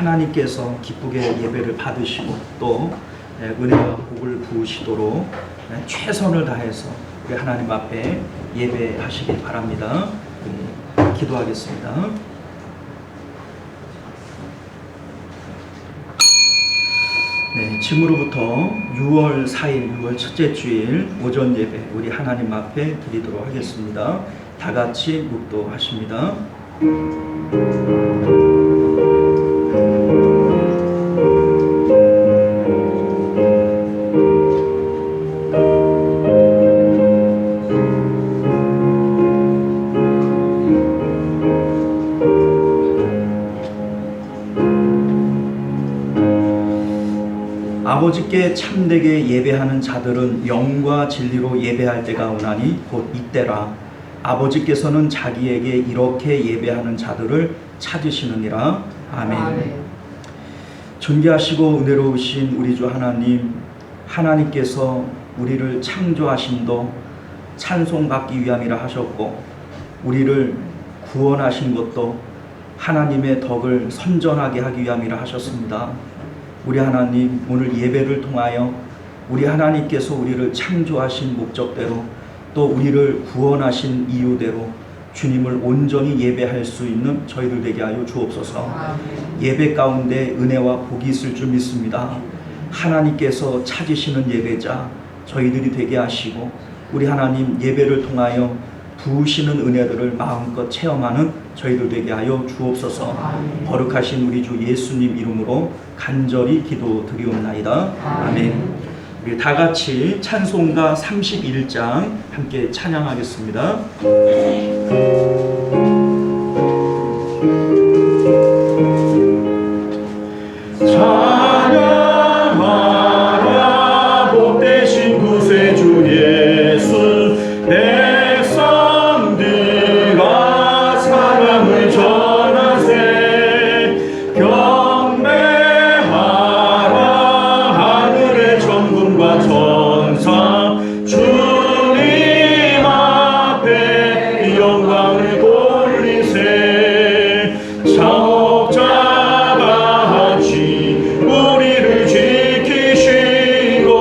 하나님께서 기쁘게 예배를 받으시고 또 은혜와 복을 부으시도록 최선을 다해서 우리 하나님 앞에 예배하시길 바랍니다. 기도하겠습니다. 지금으로부터 6월 4일, 6월 첫째 주일 오전 예배 우리 하나님 앞에 드리도록 하겠습니다. 다 같이 묵도하십니다. 아버지께 참되게 예배하는 자들은 영과 진리로 예배할 때가 오나니 곧 이때라. 아버지께서는 자기에게 이렇게 예배하는 자들을 찾으시느니라. 아멘. 존귀하시고 은혜로우신 우리 주 하나님, 하나님께서 우리를 창조하심도 찬송받기 위함이라 하셨고 우리를 구원하신 것도 하나님의 덕을 선전하게 하기 위함이라 하셨습니다. 우리 하나님, 오늘 예배를 통하여 우리 하나님께서 우리를 창조하신 목적대로 또 우리를 구원하신 이유대로 주님을 온전히 예배할 수 있는 저희들 되게 하여 주옵소서. 예배 가운데 은혜와 복이 있을 줄 믿습니다. 하나님께서 찾으시는 예배자 저희들이 되게 하시고 우리 하나님 예배를 통하여 부으시는 은혜들을 마음껏 체험하는 저희들 되게 하여 주옵소서. 거룩하신 우리 주 예수님 이름으로 간절히 기도드리옵나이다. 아멘. 우리 다 같이 찬송가 31장 함께 찬양하겠습니다. 찬양하라 복되신 구세주 예수, 백성들아 사랑을 전하세. 경배하라 하늘의 천군과 천사, 주님 앞에 영광을 돌리세. 사옥자가 같이 우리를 지키시고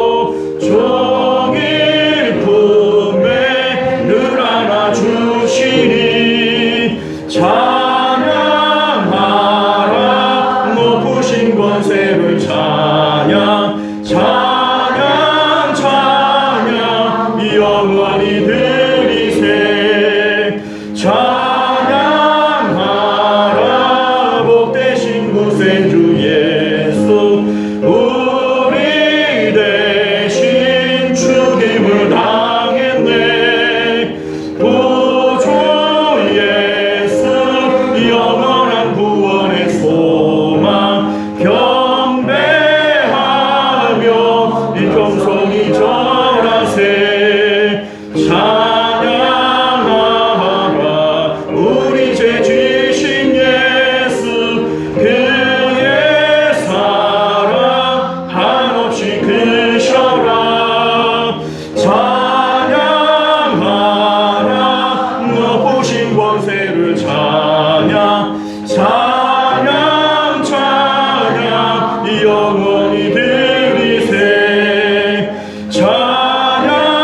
종일 품에 늘 안아주시니. 찬양하라 높으신 권세를 찬양, 찬양, 찬양 영원히 드리세. 찬양하라 복되신 구세주 예수, 우리 대신 죽임을 당했네. 구주 예수 영원한 구원의 소망, 경배하며 이 겸손히 절하세. 찬양하라 우리 죄 지신 예수, 그의 사랑 한없이 크셔라. 찬양하라 높으신 권세를 찬양, 찬양, 찬양 영원히 드리세. 찬양하라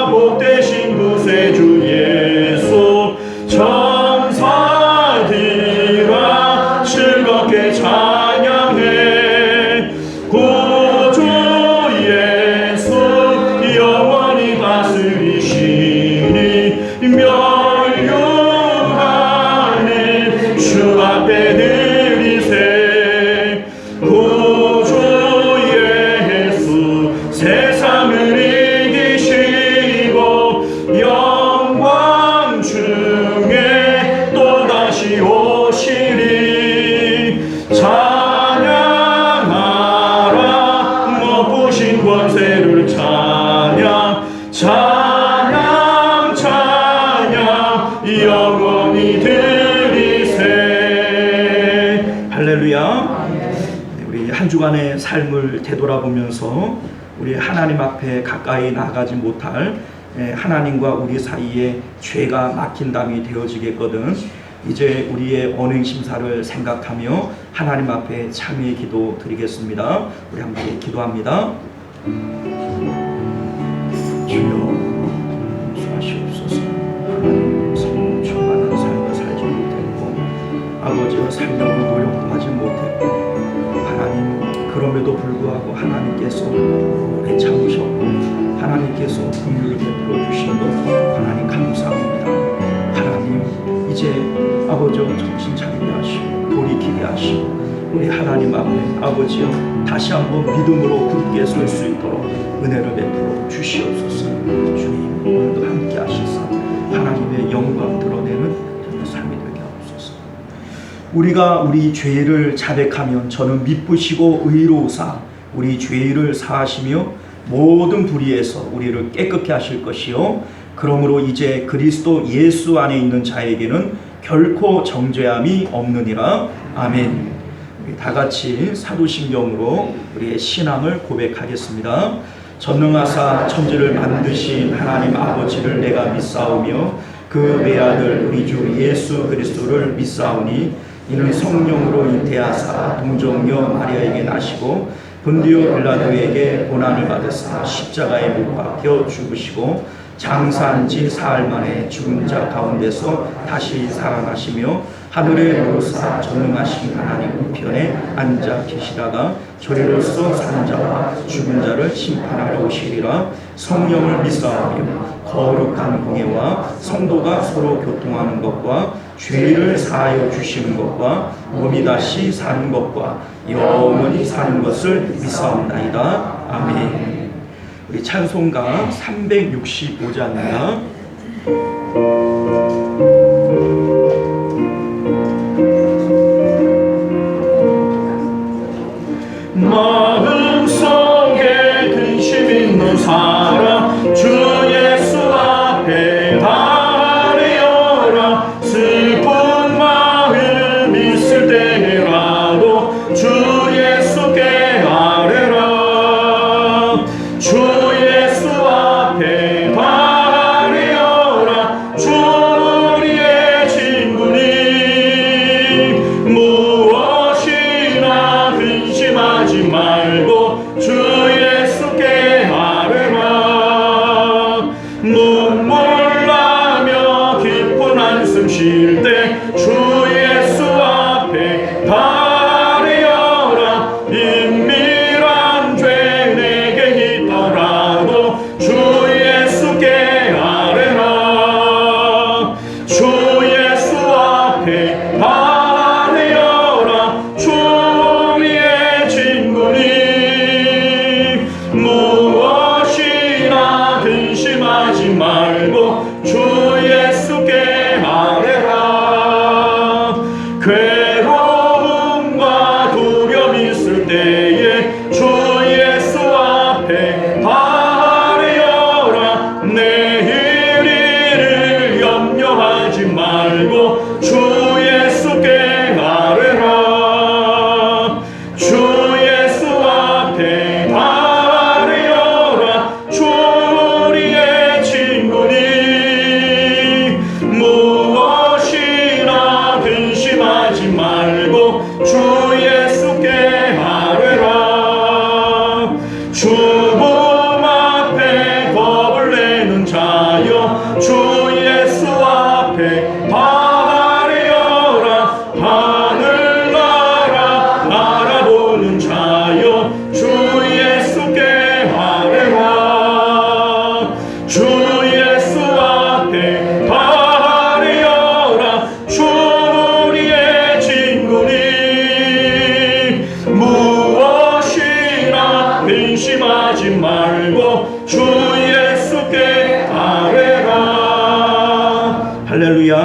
복되신 구세주 예수, 천사들아 즐겁게 찬양해. 구주 예수 영원히 다스리시니. 멸류관을 주 앞에 드리세. 구주 예수 세상을 이기시고 영광 중에 또다시 오시리. 찬양하라 높으신 권세를 찬양, 찬양, 찬양 영원히 드리세. 할렐루야. 우리 한 주간의 삶을 되돌아보면서 우리 하나님 앞에 가까이 나가지 못할 하나님과 우리 사이에 죄가 막힌 담이 되어지겠거든 이제 우리의 언행 심사를 생각하며 하나님 앞에 참여의 기도 드리겠습니다. 우리 함께 기도합니다. 주여 용서하시옵소서. 하나님 성령 충만한 삶을 살지 못했고 아버지와 살려고 노력도 하지 못했고 하나님 그럼에도 불구하고 하나님께서 오래 참으셨고 하나님께서 긍휼을 베풀어 주신 것 하나님 감사합니다. 하나님 이제 아버지와 정신 차리게 하시고 돌이키게 하시고 우리 하나님 앞에 아버지여 다시 한번 믿음으로 굳게 설 수 있도록 은혜를 베풀어 주시옵소서. 주님 오늘도 함께 하시사 하나님의 영광 드러내는 저의 삶이 되게 하옵소서. 우리가 우리 죄를 자백하면 저는 미쁘시고 의로우사 우리 죄를 사하시며 모든 불의에서 우리를 깨끗게 하실 것이요 그러므로 이제 그리스도 예수 안에 있는 자에게는 결코 정죄함이 없느니라. 아멘. 우리 다 같이 사도신경으로 우리의 신앙을 고백하겠습니다. 전능하사 천지를 만드신 하나님 아버지를 내가 믿사오며 그 외아들 우리 주 예수 그리스도를 믿사오니 이는 성령으로 잉태하사 동정녀 마리아에게 나시고 본디오 빌라도에게 고난을 받으사 십자가에 못 박혀 죽으시고 장사한 지 사흘 만에 죽은 자 가운데서 다시 살아나시며 하늘에 오르사 전능하신 하나님 우편에 앉아 계시다가 저리로서 사는 자와 죽은 자를 심판하러 오시리라. 성령을 믿사오며 거룩한 공예와 성도가 서로 교통하는 것과 죄를 사하여 주시는 것과 몸이 다시 사는 것과 영원히 사는 것을 믿사옵나이다. 아멘. 우리 찬송가 365장입니다. 마음속에 근심 있는 사람 주 예수 앞에 아뢰어라. 슬픈 마음 있을 때라도 주 예수께 아뢰라. 주 예수 앞에 아뢰어라. 주 우리의 친구니 무엇이나 근심하지 말고 주 예수께 아뢰라. 눈물 나며 깊은 한숨 쉴 때 주 예수 앞에 아뢰어라. 은밀한 죄 내게 있더라도 주 예수께 아뢰라. 주 예수 앞에 아뢰어라. 주 우리의 친구니 무엇이나 근심하지 말고 주 예수께 아뢰라. 괴로움과 두려움 있을 때에 주 예수 앞에 아뢰어라. 내일 일을 염려하지 말고 주 예수께 아뢰라. 주 예수 앞에 아뢰어라. 주 우리의 친구니 무엇이나 근심하지 말고 주 예수께 아뢰라. 주님 앞에 겁을 내는 자여 주 예수 앞에 아뢰어라. 하늘나라 바라보는 자여 주 예수께 아뢰라. 주 예수 앞에 아뢰어라. 주 우리의 친구니 무엇이나 근심하지 말고 주 예수께 아뢰라. 할렐루야.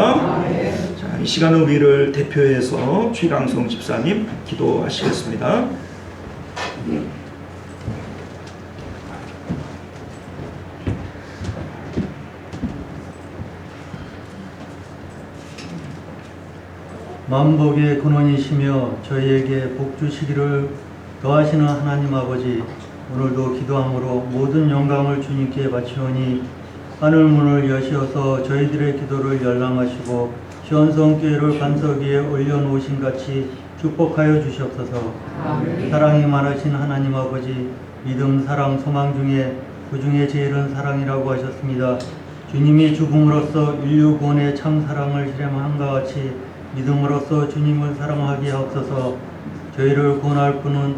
자, 이 시간은 우리를 대표해서 최강성 집사님 기도하시겠습니다. 만복의 근원이시며 저희에게 복 주시기를 더하시는 하나님 아버지, 오늘도 기도함으로 모든 영광을 주님께 바치오니 하늘 문을 여시어서 저희들의 기도를 열람하시고 시온성교회를 반석 위에 올려놓으신 같이 축복하여 주시옵소서. 사랑이 많으신 하나님 아버지, 믿음, 사랑, 소망 중에 그 중에 제일은 사랑이라고 하셨습니다. 주님이 죽음으로써 인류 구원의 참 사랑을 실행함과 같이 믿음으로써 주님을 사랑하게 하옵소서. 저희를 구원할 분은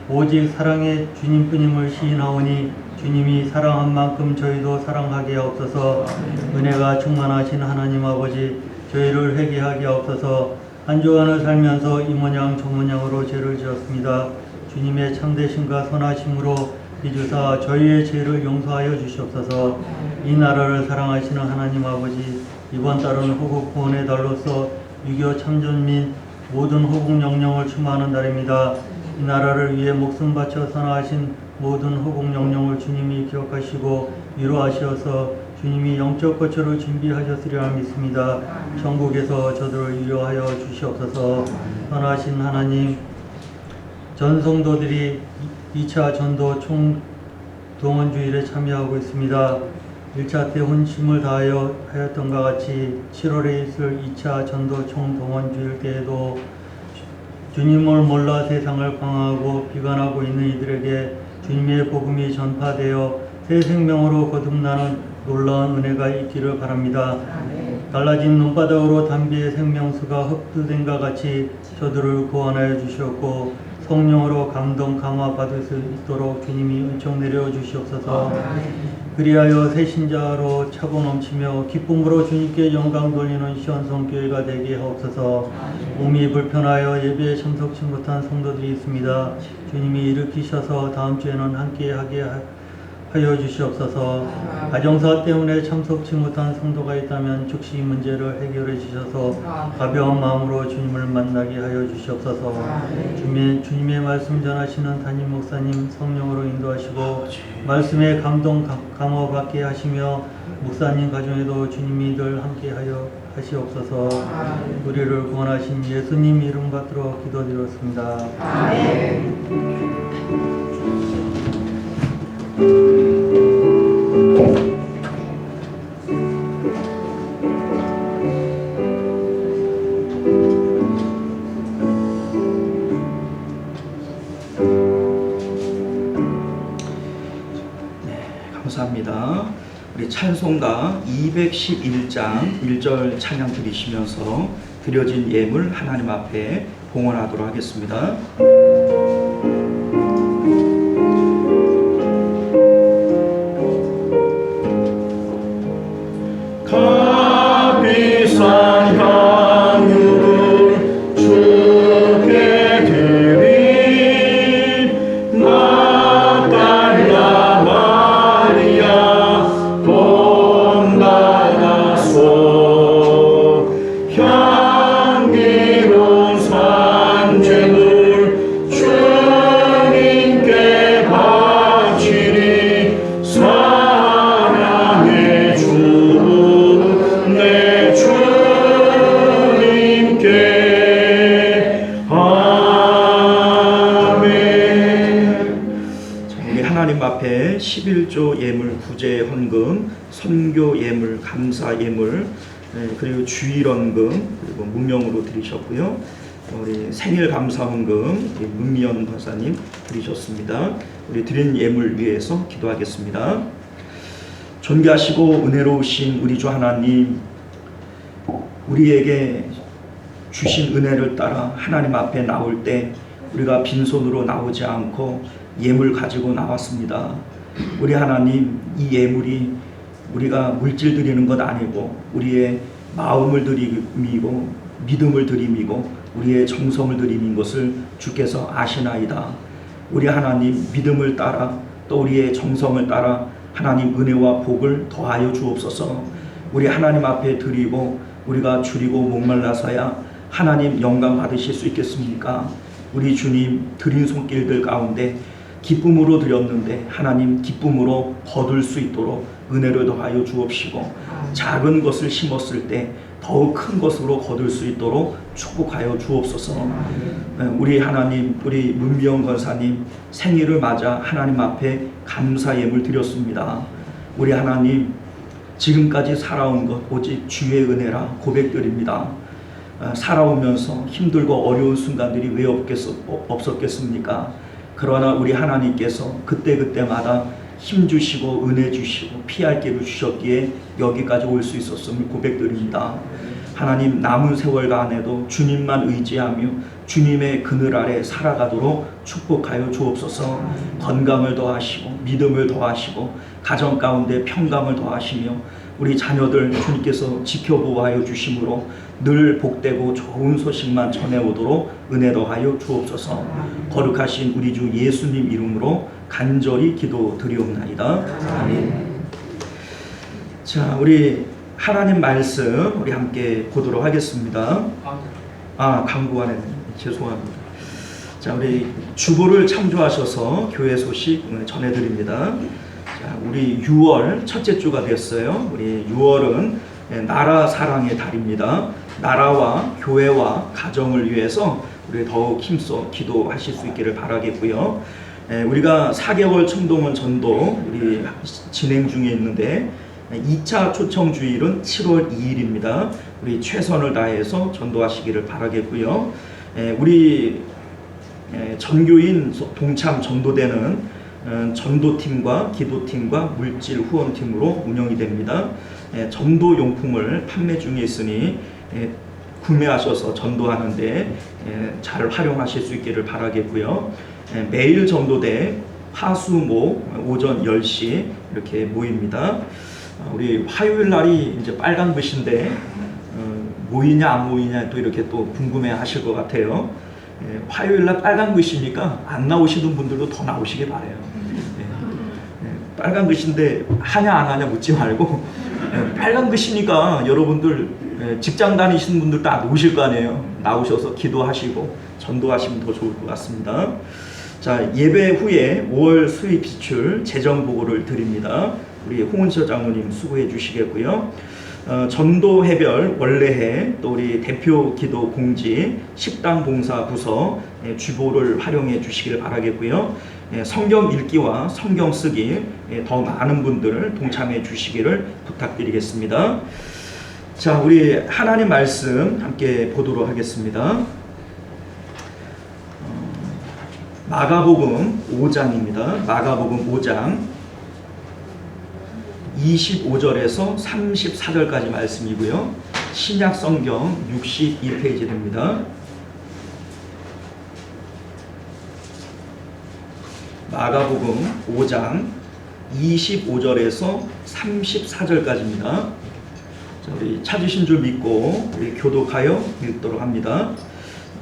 오직 사랑의 주님뿐임을 시인하오니 주님이 사랑한 만큼 저희도 사랑하게 하옵소서. 은혜가 충만하신 하나님 아버지, 저희를 회개하게 하옵소서. 한 주간을 살면서 이 모양 저 모양으로 죄를 지었습니다. 주님의 참되심과 선하심으로 빚으사 저희의 죄를 용서하여 주시옵소서. 이 나라를 사랑하시는 하나님 아버지, 이번 달은 호국 구원의 달로서 유교 참전 및 모든 호국 영령을 추모하는 달입니다. 이 나라를 위해 목숨 바쳐 선하신 모든 호국 영령을 주님이 기억하시고 위로하시어서 주님이 영적 거처를 준비하셨으리라 믿습니다. 천국에서 저들을 위로하여 주시옵소서. 선하신 하나님, 전 성도들이 2차 전도 총동원주일에 참여하고 있습니다. 1차 때 혼심을 다하여 하였던가 같이 7월에 있을 2차 전도 총동원주일 때에도 주님을 몰라 세상을 방황하고 비관하고 있는 이들에게 주님의 복음이 전파되어 새 생명으로 거듭나는 놀라운 은혜가 있기를 바랍니다. 달라진 눈바닥으로 담비의 생명수가 흡수된과 같이 저들을 구원하여 주시옵고 성령으로 감동 감화 받을 수 있도록 주님이 은총 내려 주시옵소서. 그리하여 새 신자로 차고 넘치며 기쁨으로 주님께 영광 돌리는 시온성교회가 되게 하옵소서. 몸이 불편하여 예배에 참석치 못한 성도들이 있습니다. 주님이 일으키셔서 다음 주에는 함께 하게 하여 주시옵소서. 가정사 때문에 참석치 못한 성도가 있다면 즉시 이 문제를 해결해 주셔서 가벼운 마음으로 주님을 만나게 하여 주시옵소서. 주님의 말씀 전하시는 담임 목사님 성령으로 인도하시고 말씀에 감동 감화 받게 하시며 목사님 가정에도 주님이 늘 함께 하여 하시옵소서. 우리를 구원하신 예수님 이름 받들어 기도드렸습니다. 감사합니다. 우리 찬송가 211장 1절 찬양 드리시면서 드려진 예물 하나님 앞에 봉헌하도록 하겠습니다. 값비싼 향유를 주께 드린 막달라 마리아 돈 받아서 향기로운 산재물 주님께 바치리 사랑의 주 내 주님께 아멘. 우리 하나님 앞에 11조 예물, 구제 헌금, 선교 예물, 감사 예물, 그리고 주일헌금, 그리고 무명으로 드리셨고요. 우리 생일 감사 헌금 문미연 권사님 드리셨습니다. 우리 드린 예물 위해서 기도하겠습니다. 존귀하시고 은혜로우신 우리 주 하나님, 우리에게 주신 은혜를 따라 하나님 앞에 나올 때 우리가 빈손으로 나오지 않고 예물 가지고 나왔습니다. 우리 하나님, 이 예물이 우리가 물질 드리는 것 아니고 우리의 마음을 드림이고 믿음을 드림이고 우리의 정성을 드림인 것을 주께서 아시나이다. 우리 하나님, 믿음을 따라 또 우리의 정성을 따라 하나님 은혜와 복을 더하여 주옵소서. 우리 하나님 앞에 드리고 우리가 줄이고 목말라서야 하나님 영광 받으실 수 있겠습니까? 우리 주님, 드린 손길들 가운데 기쁨으로 드렸는데 하나님 기쁨으로 거둘 수 있도록 은혜를 더하여 주옵시고 작은 것을 심었을 때 더욱 큰 것으로 거둘 수 있도록 축복하여 주옵소서. 우리 하나님, 우리 문미영 권사님 생일을 맞아 하나님 앞에 감사 예물 드렸습니다. 우리 하나님, 지금까지 살아온 것 오직 주의 은혜라 고백드립니다. 살아오면서 힘들고 어려운 순간들이 왜 없었겠습니까? 그러나 우리 하나님께서 그때그때마다 힘 주시고 은혜 주시고 피할 길을 주셨기에 여기까지 올 수 있었음을 고백드립니다. 하나님, 남은 세월간에도 주님만 의지하며 주님의 그늘 아래 살아가도록 축복하여 주옵소서. 건강을 더하시고 믿음을 더하시고 가정 가운데 평강을 더하시며 우리 자녀들 주님께서 지켜보호하여 주심으로 늘 복되고 좋은 소식만 전해오도록 은혜 더하여 주옵소서. 거룩하신 우리 주 예수님 이름으로 간절히 기도드리옵나이다. 아멘. 자, 우리 하나님 말씀 우리 함께 보도록 하겠습니다. 광고 안에 죄송합니다. 자, 우리 주보를 참조하셔서 교회 소식 전해드립니다. 자, 우리 6월 첫째 주가 됐어요. 우리 6월은 나라 사랑의 달입니다. 나라와 교회와 가정을 위해서 우리 더욱 힘써 기도하실 수 있기를 바라겠고요. 우리가 4개월 청동원 전도 우리 진행 중에 있는데 2차 초청 주일은 7월 2일입니다. 우리 최선을 다해서 전도하시기를 바라겠고요. 우리 전교인 동참 전도대는 전도팀과 기도팀과 물질 후원팀으로 운영이 됩니다. 전도용품을 판매 중에 있으니 구매하셔서 전도하는데 잘 활용하실 수 있기를 바라겠고요. 매일 전도대 화수목 오전 10시 이렇게 모입니다. 우리 화요일 날이 이제 빨간 글씨인데 모이냐 안 모이냐 또 이렇게 또 궁금해 하실 것 같아요. 화요일 날 빨간 글씨니까 안 나오시는 분들도 더 나오시길 바래요. 빨간 글씨인데 하냐 안 하냐 묻지 말고 빨간 글씨니까 여러분들 직장 다니시는 분들 다 오실 거 아니에요. 나오셔서 기도하시고 전도하시면 더 좋을 것 같습니다. 자, 예배 후에 5월 수입 지출 재정 보고를 드립니다. 우리 홍은철 장로님 수고해 주시겠고요. 전도 해별 원래해 또 우리 대표 기도 공지 식당 봉사 부서 주보를 활용해 주시길 바라겠고요. 성경 읽기와 성경 쓰기 더 많은 분들 동참해 주시기를 부탁드리겠습니다. 자, 우리 하나님 말씀 함께 보도록 하겠습니다. 마가복음 5장입니다. 마가복음 5장 25절에서 34절까지 말씀이고요. 신약 성경 61페이지 됩니다. 마가복음 5장 25절에서 34절까지입니다. 자, 우리 찾으신 줄 믿고 우리 교독하여 읽도록 합니다.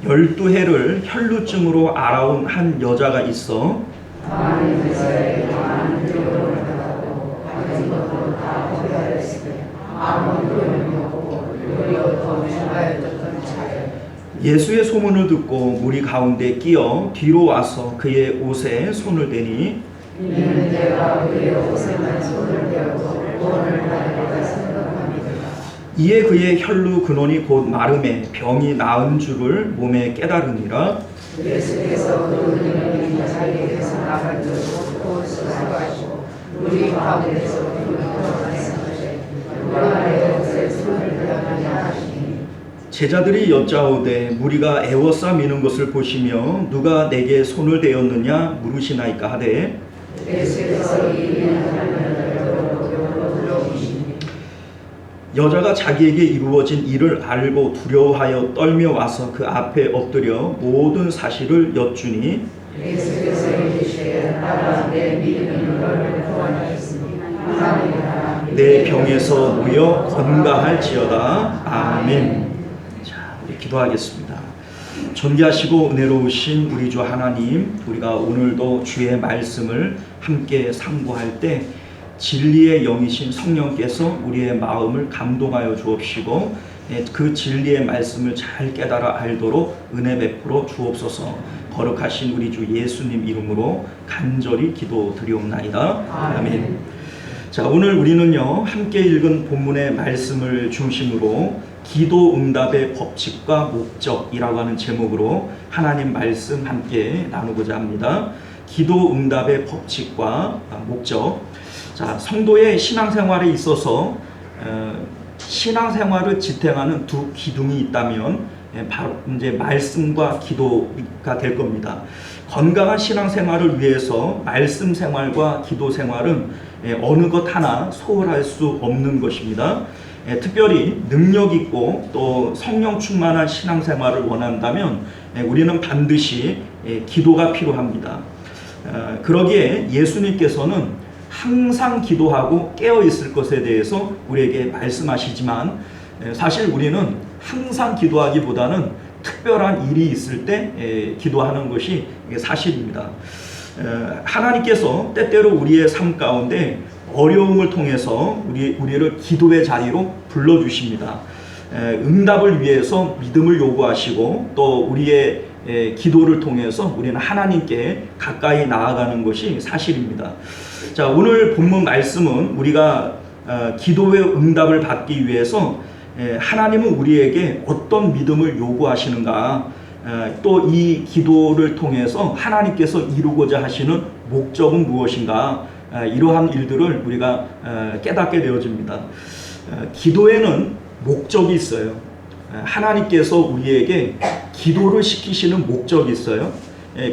12해를 혈루증으로 앓아온 한 여자가 있어 예수의 소문을 듣고 무리 가운데 끼어 뒤로 와서 그의 옷에 손을 대니 이는 내가 그의 옷에만 손을 대고 구원을 받으리라 생각합니다. 이에 그의 혈루 근원이 곧 마름에 병이 나은 줄을 몸에 깨달으니라. 예수께서 그 은혜를 자기에게서 나간 줄을 곧 수고하시고 우리 가운데서 그를 말씀하시되 누가 내 옷에 손을 대하느냐 하시니 제자들이 여짜오되 무리가 애워싸 미는 것을 보시며 누가 내게 손을 대었느냐 물으시나이까 하되 예수께서 여자가 자기에게 이루어진 일을 알고 두려워하여 떨며 와서 그 앞에 엎드려 모든 사실을 여쭈니 예수께서 이르시되 나가 내 믿음이 너를 구원하였으니 내 병에서 모여 건강할지어다. 아멘. 자, 우리 기도하겠습니다. 존귀하시고 은혜로우신 우리 주 하나님, 우리가 오늘도 주의 말씀을 함께 상고할 때 진리의 영이신 성령께서 우리의 마음을 감동하여 주옵시고 그 진리의 말씀을 잘 깨달아 알도록 은혜 베풀어 주옵소서. 거룩하신 우리 주 예수님 이름으로 간절히 기도드리옵나이다. 아멘. 자, 오늘 우리는요 함께 읽은 본문의 말씀을 중심으로 기도 응답의 법칙과 목적이라고 하는 제목으로 하나님 말씀 함께 나누고자 합니다. 기도 응답의 법칙과 목적. 자, 성도의 신앙생활에 있어서 신앙생활을 지탱하는 두 기둥이 있다면 바로 이제 말씀과 기도가 될 겁니다. 건강한 신앙생활을 위해서 말씀 생활과 기도 생활은 어느 것 하나 소홀할 수 없는 것입니다. 특별히 능력 있고 또 성령 충만한 신앙생활을 원한다면 우리는 반드시 기도가 필요합니다. 그러기에 예수님께서는 항상 기도하고 깨어 있을 것에 대해서 우리에게 말씀하시지만 사실 우리는 항상 기도하기보다는 특별한 일이 있을 때 기도하는 것이 사실입니다. 하나님께서 때때로 우리의 삶 가운데 어려움을 통해서 우리를 기도의 자리로 불러주십니다. 응답을 위해서 믿음을 요구하시고 또 우리의 기도를 통해서 우리는 하나님께 가까이 나아가는 것이 사실입니다. 자, 오늘 본문 말씀은 우리가 기도의 응답을 받기 위해서 하나님은 우리에게 어떤 믿음을 요구하시는가, 또 이 기도를 통해서 하나님께서 이루고자 하시는 목적은 무엇인가, 이러한 일들을 우리가 깨닫게 되어집니다. 기도에는 목적이 있어요. 하나님께서 우리에게 기도를 시키시는 목적이 있어요.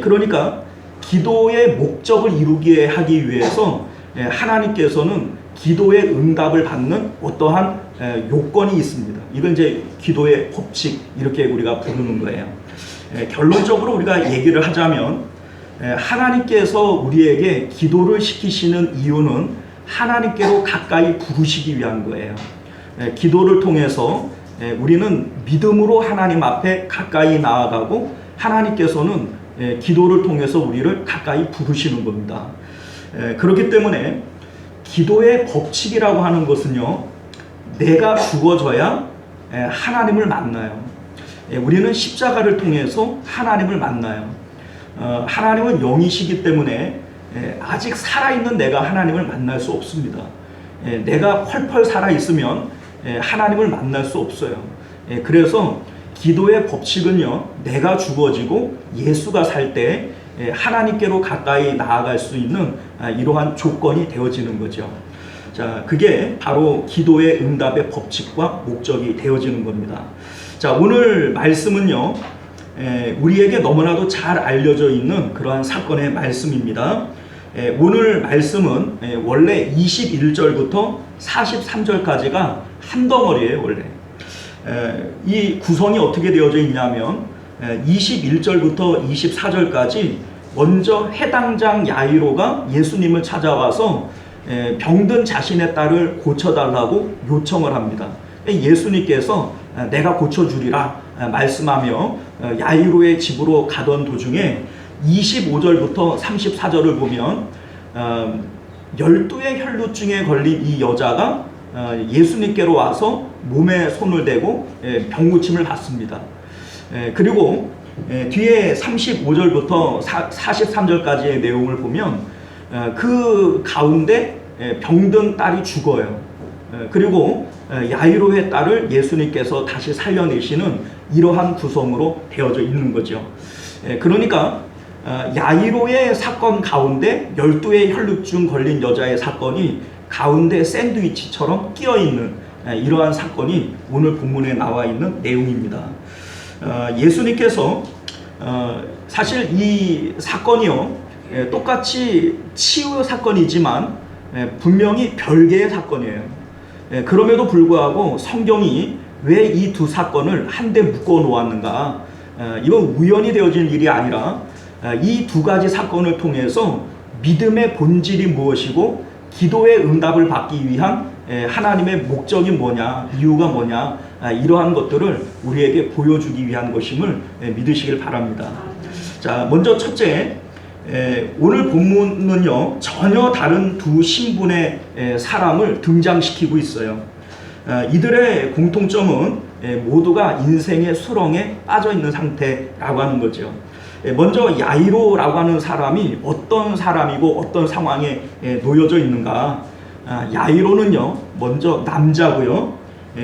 그러니까 기도의 목적을 이루게 하기 위해서 하나님께서는 기도의 응답을 받는 어떠한 요건이 있습니다. 이건 이제 기도의 법칙, 이렇게 우리가 부르는 거예요. 결론적으로 우리가 얘기를 하자면 하나님께서 우리에게 기도를 시키시는 이유는 하나님께로 가까이 부르시기 위한 거예요. 기도를 통해서 우리는 믿음으로 하나님 앞에 가까이 나아가고 하나님께서는 기도를 통해서 우리를 가까이 부르시는 겁니다. 그렇기 때문에 기도의 법칙이라고 하는 것은요, 내가 죽어져야 하나님을 만나요. 우리는 십자가를 통해서 하나님을 만나요. 하나님은 영이시기 때문에 아직 살아있는 내가 하나님을 만날 수 없습니다. 내가 펄펄 살아있으면 하나님을 만날 수 없어요. 그래서 기도의 법칙은요, 내가 죽어지고 예수가 살 때 하나님께로 가까이 나아갈 수 있는 이러한 조건이 되어지는 거죠. 자, 그게 바로 기도의 응답의 법칙과 목적이 되어지는 겁니다. 자, 오늘 말씀은요, 우리에게 너무나도 잘 알려져 있는 그러한 사건의 말씀입니다. 오늘 말씀은 원래 21절부터 43절까지가 한 덩어리예요, 원래. 이 구성이 어떻게 되어져 있냐면 21절부터 24절까지 먼저 해당장 야이로가 예수님을 찾아와서 병든 자신의 딸을 고쳐달라고 요청을 합니다. 예수님께서 내가 고쳐주리라 말씀하며 야이로의 집으로 가던 도중에 25절부터 34절을 보면 12의 혈루증에 걸린 이 여자가 예수님께로 와서 몸에 손을 대고 병고침을 받습니다. 그리고 뒤에 35절부터 43절까지의 내용을 보면 그 가운데 병든 딸이 죽어요. 그리고 야이로의 딸을 예수님께서 다시 살려내시는 이러한 구성으로 되어져 있는 거죠. 그러니까 야이로의 사건 가운데 12의 혈루증 걸린 여자의 사건이 가운데 샌드위치처럼 끼어있는 이러한 사건이 오늘 본문에 나와 있는 내용입니다. 예수님께서 사실 이 사건이요, 똑같이 치유 사건이지만 분명히 별개의 사건이에요. 그럼에도 불구하고 성경이 왜 이 두 사건을 한데 묶어 놓았는가, 이건 우연히 되어진 일이 아니라 이 두 가지 사건을 통해서 믿음의 본질이 무엇이고 기도의 응답을 받기 위한 하나님의 목적이 뭐냐, 이유가 뭐냐, 이러한 것들을 우리에게 보여주기 위한 것임을 믿으시길 바랍니다. 자, 먼저 첫째, 오늘 본문은요, 전혀 다른 두 신분의 사람을 등장시키고 있어요. 이들의 공통점은 모두가 인생의 수렁에 빠져 있는 상태라고 하는 거죠. 먼저 야이로라고 하는 사람이 어떤 사람이고 어떤 상황에 놓여져 있는가. 야이로는요, 먼저 남자고요,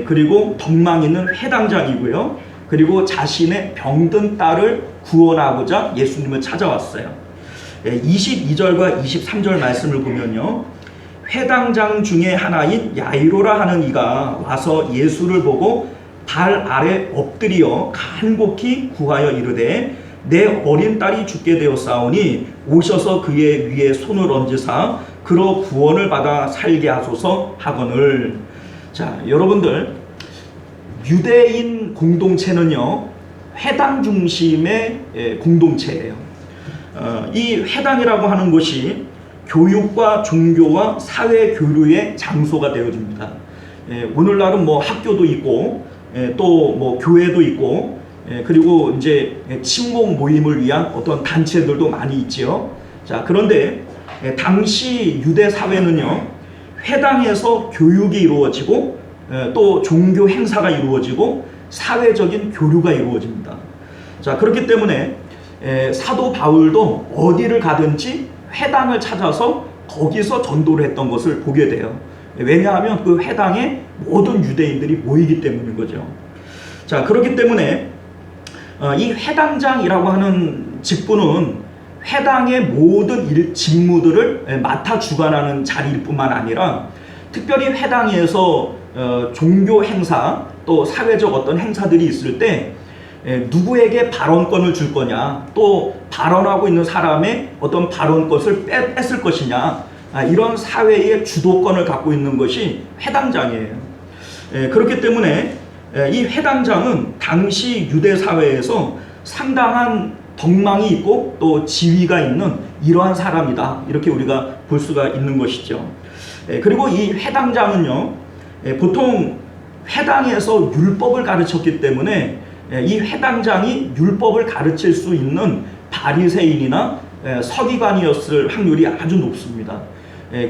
그리고 덕망 있는 회당장이고요, 그리고 자신의 병든 딸을 구원하고자 예수님을 찾아왔어요. 22절과 23절 말씀을 보면요, 회당장 중에 하나인 야이로라 하는 이가 와서 예수를 보고 발 아래 엎드려 간곡히 구하여 이르되 내 어린 딸이 죽게 되었사오니 오셔서 그의 위에 손을 얹으사 그로 구원을 받아 살게 하소서 하거늘. 자, 여러분들, 유대인 공동체는요 회당 중심의 공동체예요. 이 회당이라고 하는 것이 교육과 종교와 사회 교류의 장소가 되어집니다. 오늘날은 뭐 학교도 있고 또 뭐 교회도 있고 그리고 이제 친목 모임을 위한 어떤 단체들도 많이 있지요. 자, 그런데 당시 유대 사회는요 회당에서 교육이 이루어지고 또 종교 행사가 이루어지고 사회적인 교류가 이루어집니다. 자, 그렇기 때문에 사도 바울도 어디를 가든지 회당을 찾아서 거기서 전도를 했던 것을 보게 돼요. 왜냐하면 그 회당에 모든 유대인들이 모이기 때문인 거죠. 자, 그렇기 때문에 이 회당장이라고 하는 직분은 회당의 모든 직무들을 맡아 주관하는 자리일 뿐만 아니라 특별히 회당에서 종교 행사 또 사회적 어떤 행사들이 있을 때 누구에게 발언권을 줄 거냐, 또 발언하고 있는 사람의 어떤 발언권을 뺏을 것이냐, 이런 사회의 주도권을 갖고 있는 것이 회당장이에요. 그렇기 때문에 이 회당장은 당시 유대 사회에서 상당한 덕망이 있고 또 지위가 있는 이러한 사람이다, 이렇게 우리가 볼 수가 있는 것이죠. 그리고 이 회당장은요 보통 회당에서 율법을 가르쳤기 때문에 이 회당장이 율법을 가르칠 수 있는 바리새인이나 서기관이었을 확률이 아주 높습니다.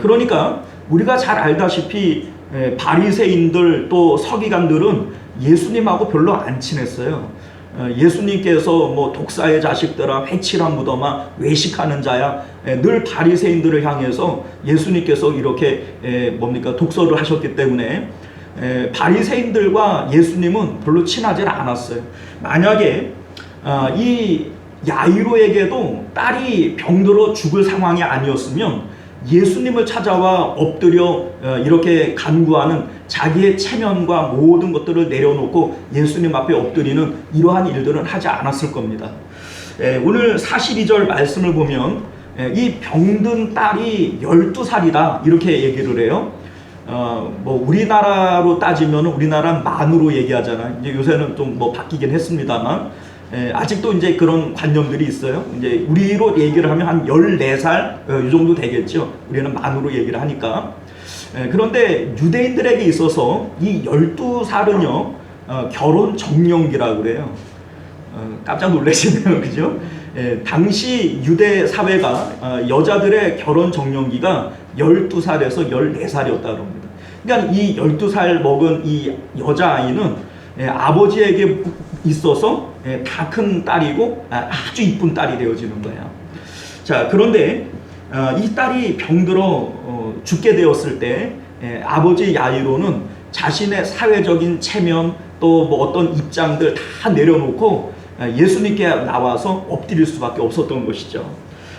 그러니까 우리가 잘 알다시피 바리새인들 또 서기관들은 예수님하고 별로 안 친했어요. 예수님께서 뭐 독사의 자식들아, 회칠한 무덤아, 외식하는 자야, 늘 바리새인들을 향해서 예수님께서 이렇게 독서를 하셨기 때문에 바리새인들과 예수님은 별로 친하지 않았어요. 만약에 이 야이로에게도 딸이 병들어 죽을 상황이 아니었으면 예수님을 찾아와 엎드려 이렇게 간구하는 자기의 체면과 모든 것들을 내려놓고 예수님 앞에 엎드리는 이러한 일들은 하지 않았을 겁니다. 오늘 42절 말씀을 보면 이 병든 딸이 12살이다 이렇게 얘기를 해요. 뭐 우리나라로 따지면 우리나라 만으로 얘기하잖아요. 이제 요새는 좀 뭐 바뀌긴 했습니다만 아직도 이제 그런 관념들이 있어요. 이제 우리로 얘기를 하면 한 14살 이 정도 되겠죠. 우리는 만으로 얘기를 하니까. 그런데 유대인들에게 있어서 이 12살은요 결혼 정년기라고 그래요. 깜짝 놀라시네요, 그죠? 당시 유대 사회가 여자들의 결혼 정년기가 12살에서 14살이었다 그럽니다. 그러니까 이 12살 먹은 이 여자아이는 아버지에게 있어서 다 큰 딸이고 아주 이쁜 딸이 되어지는 거예요. 자, 그런데 이 딸이 병들어 죽게 되었을 때 아버지 야이로는 자신의 사회적인 체면 또 뭐 어떤 입장들 다 내려놓고 예수님께 나와서 엎드릴 수밖에 없었던 것이죠.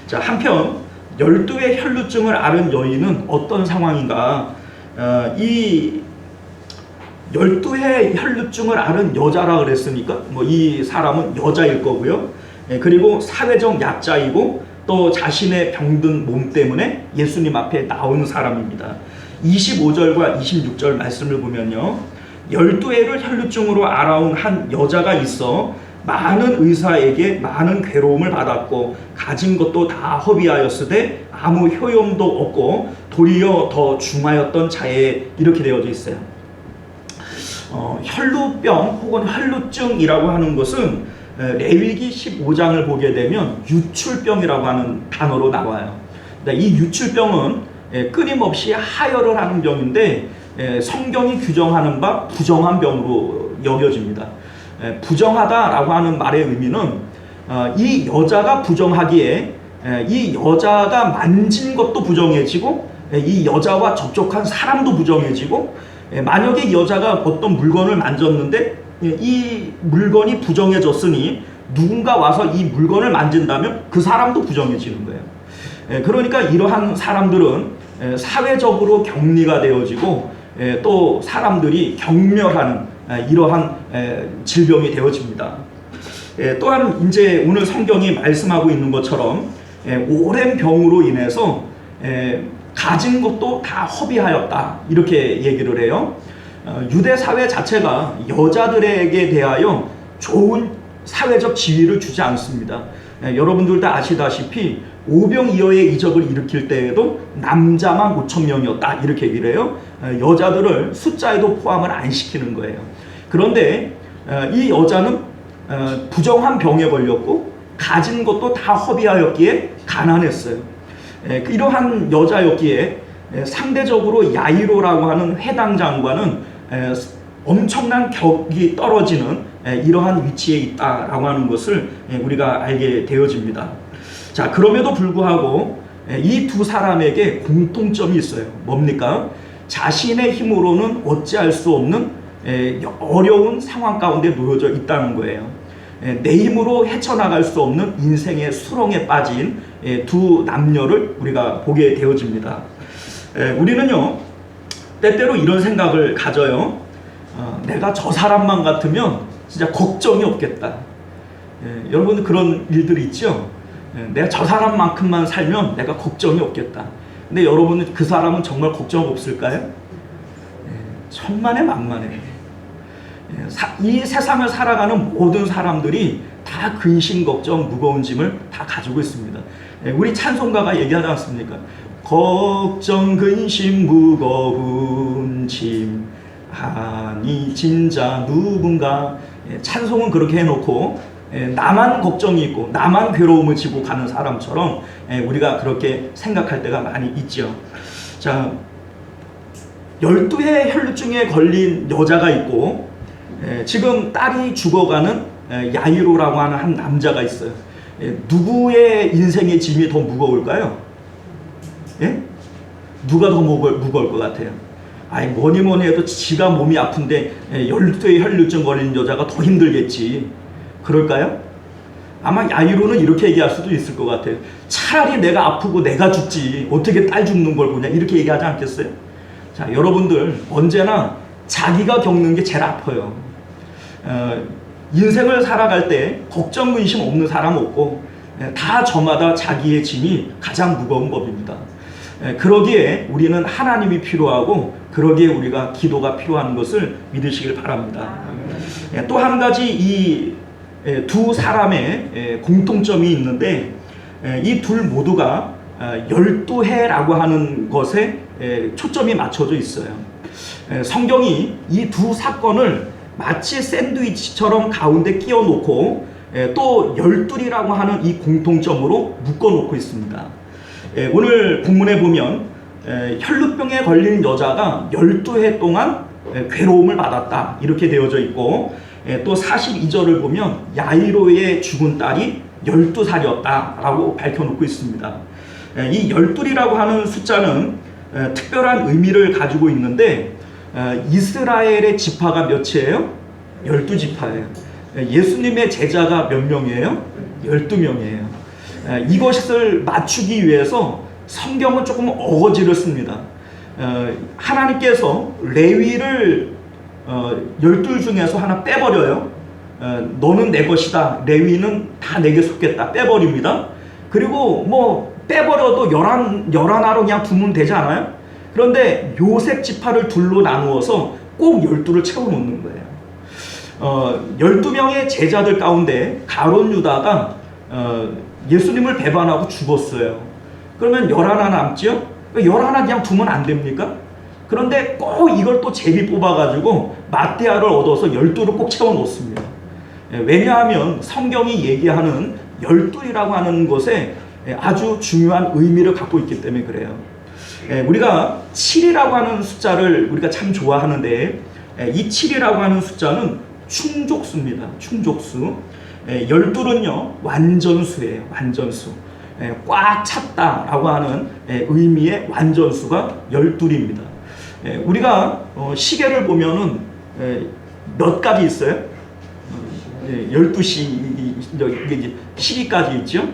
자, 한편 12의 혈루증을 앓은 여인은 어떤 상황인가? 이 12의 혈루증을 앓은 여자라 그랬으니까 뭐 이 사람은 여자일 거고요. 그리고 사회적 약자이고 또 자신의 병든 몸 때문에 예수님 앞에 나오는 사람입니다. 25절과 26절 말씀을 보면요. 12회를 혈루증으로 앓아온 한 여자가 있어 많은 의사에게 많은 괴로움을 받았고 가진 것도 다 허비하였으되 아무 효용도 없고 도리어 더 중하였던 자에 이렇게 되어져 있어요. 혈루병 혹은 혈루증이라고 하는 것은 레위기 15장을 보게 되면 유출병이라고 하는 단어로 나와요. 이 유출병은 끊임없이 하혈을 하는 병인데 성경이 규정하는 바 부정한 병으로 여겨집니다. 부정하다라고 하는 말의 의미는 이 여자가 부정하기에 이 여자가 만진 것도 부정해지고 이 여자와 접촉한 사람도 부정해지고 만약에 여자가 어떤 물건을 만졌는데 이 물건이 부정해졌으니 누군가 와서 이 물건을 만진다면 그 사람도 부정해지는 거예요. 그러니까 이러한 사람들은 사회적으로 격리가 되어지고 또 사람들이 경멸하는 이러한 질병이 되어집니다. 또한 이제 오늘 성경이 말씀하고 있는 것처럼 오랜 병으로 인해서 가진 것도 다 허비하였다 이렇게 얘기를 해요. 유대 사회 자체가 여자들에게 대하여 좋은 사회적 지위를 주지 않습니다. 여러분들 다 아시다시피 오병이어의 이적을 일으킬 때에도 남자만 5,000명이었다 이렇게 얘기를 해요. 여자들을 숫자에도 포함을 안 시키는 거예요. 그런데 이 여자는 부정한 병에 걸렸고 가진 것도 다 허비하였기에 가난했어요. 이러한 여자였기에 상대적으로 야이로라고 하는 회당 장관은 엄청난 격이 떨어지는 이러한 위치에 있다라고 하는 것을 우리가 알게 되어집니다. 자, 그럼에도 불구하고 이 두 사람에게 공통점이 있어요. 뭡니까? 자신의 힘으로는 어찌할 수 없는 어려운 상황 가운데 놓여져 있다는 거예요. 내 힘으로 헤쳐나갈 수 없는 인생의 수렁에 빠진 두 남녀를 우리가 보게 되어집니다. 우리는요, 때때로 이런 생각을 가져요. 내가 저 사람만 같으면 진짜 걱정이 없겠다. 여러분 그런 일들이 있죠? 내가 저 사람만큼만 살면 내가 걱정이 없겠다. 근데 여러분은 그 사람은 정말 걱정 없을까요? 천만에 만만해. 이 세상을 살아가는 모든 사람들이 다 근심, 걱정, 무거운 짐을 다 가지고 있습니다. 우리 찬송가가 얘기하지 않습니까? 걱정, 근심, 무거운 짐 아니 진짜 누군가. 찬송은 그렇게 해놓고 나만 걱정이 있고 나만 괴로움을 지고 가는 사람처럼 우리가 그렇게 생각할 때가 많이 있죠. 자, 12회 혈루증에 걸린 여자가 있고 지금 딸이 죽어가는 야이로라고 하는 한 남자가 있어요. 누구의 인생의 짐이 더 무거울까요? 누가 더 무거울 것 같아요? 아이, 뭐니 해도 지가 몸이 아픈데 12회 혈루증 걸린 여자가 더 힘들겠지. 그럴까요? 아마 야이로는 이렇게 얘기할 수도 있을 것 같아요. 차라리 내가 아프고 내가 죽지 어떻게 딸 죽는 걸 보냐 이렇게 얘기하지 않겠어요? 자, 여러분들 언제나 자기가 겪는 게 제일 아파요. 인생을 살아갈 때 걱정 근심 없는 사람 없고 다 저마다 자기의 짐이 가장 무거운 법입니다. 그러기에 우리는 하나님이 필요하고 그러기에 우리가 기도가 필요한 것을 믿으시길 바랍니다. 또 한 가지 이 두 사람의 공통점이 있는데 이 둘 모두가 12해라고 하는 것에 초점이 맞춰져 있어요. 성경이 이 두 사건을 마치 샌드위치처럼 가운데 끼워 놓고 또 12이라고 하는 이 공통점으로 묶어 놓고 있습니다. 오늘 본문에 보면 혈루병에 걸린 여자가 12해 동안 괴로움을 받았다 이렇게 되어져 있고 또 42절을 보면 야이로의 죽은 딸이 12살이었다 라고 밝혀놓고 있습니다. 이 12이라고 하는 숫자는 특별한 의미를 가지고 있는데 이스라엘의 지파가 몇이에요? 12지파예요. 예수님의 제자가 몇 명이에요? 12명이에요. 이것을 맞추기 위해서 성경은 조금 어거지를 씁니다. 하나님께서 레위를 12 중에서 하나 빼버려요. 너는 내 것이다. 레위는 다 내게 속겠다. 빼버립니다. 그리고 뭐 빼버려도 11하로 그냥 두면 되지 않아요? 그런데 요셉 지파를 둘로 나누어서 꼭 12를 채워놓는 거예요. 12명의 제자들 가운데 가룟 유다가 예수님을 배반하고 죽었어요. 그러면 11 남지요? 11 그냥 두면 안 됩니까? 그런데 꼭 이걸 또 제비 뽑아가지고 마태아를 얻어서 12를 꼭 채워놓습니다. 왜냐하면 성경이 얘기하는 12이라고 하는 것에 아주 중요한 의미를 갖고 있기 때문에 그래요. 우리가 7이라고 하는 숫자를 우리가 참 좋아하는데 이 7이라고 하는 숫자는 충족수입니다. 충족수. 12는요 완전수예요. 완전수. 꽉 찼다라고 하는 의미의 완전수가 12입니다. 우리가 시계를 보면은 몇 가지 있어요? 12시, 이게 12까지 있죠?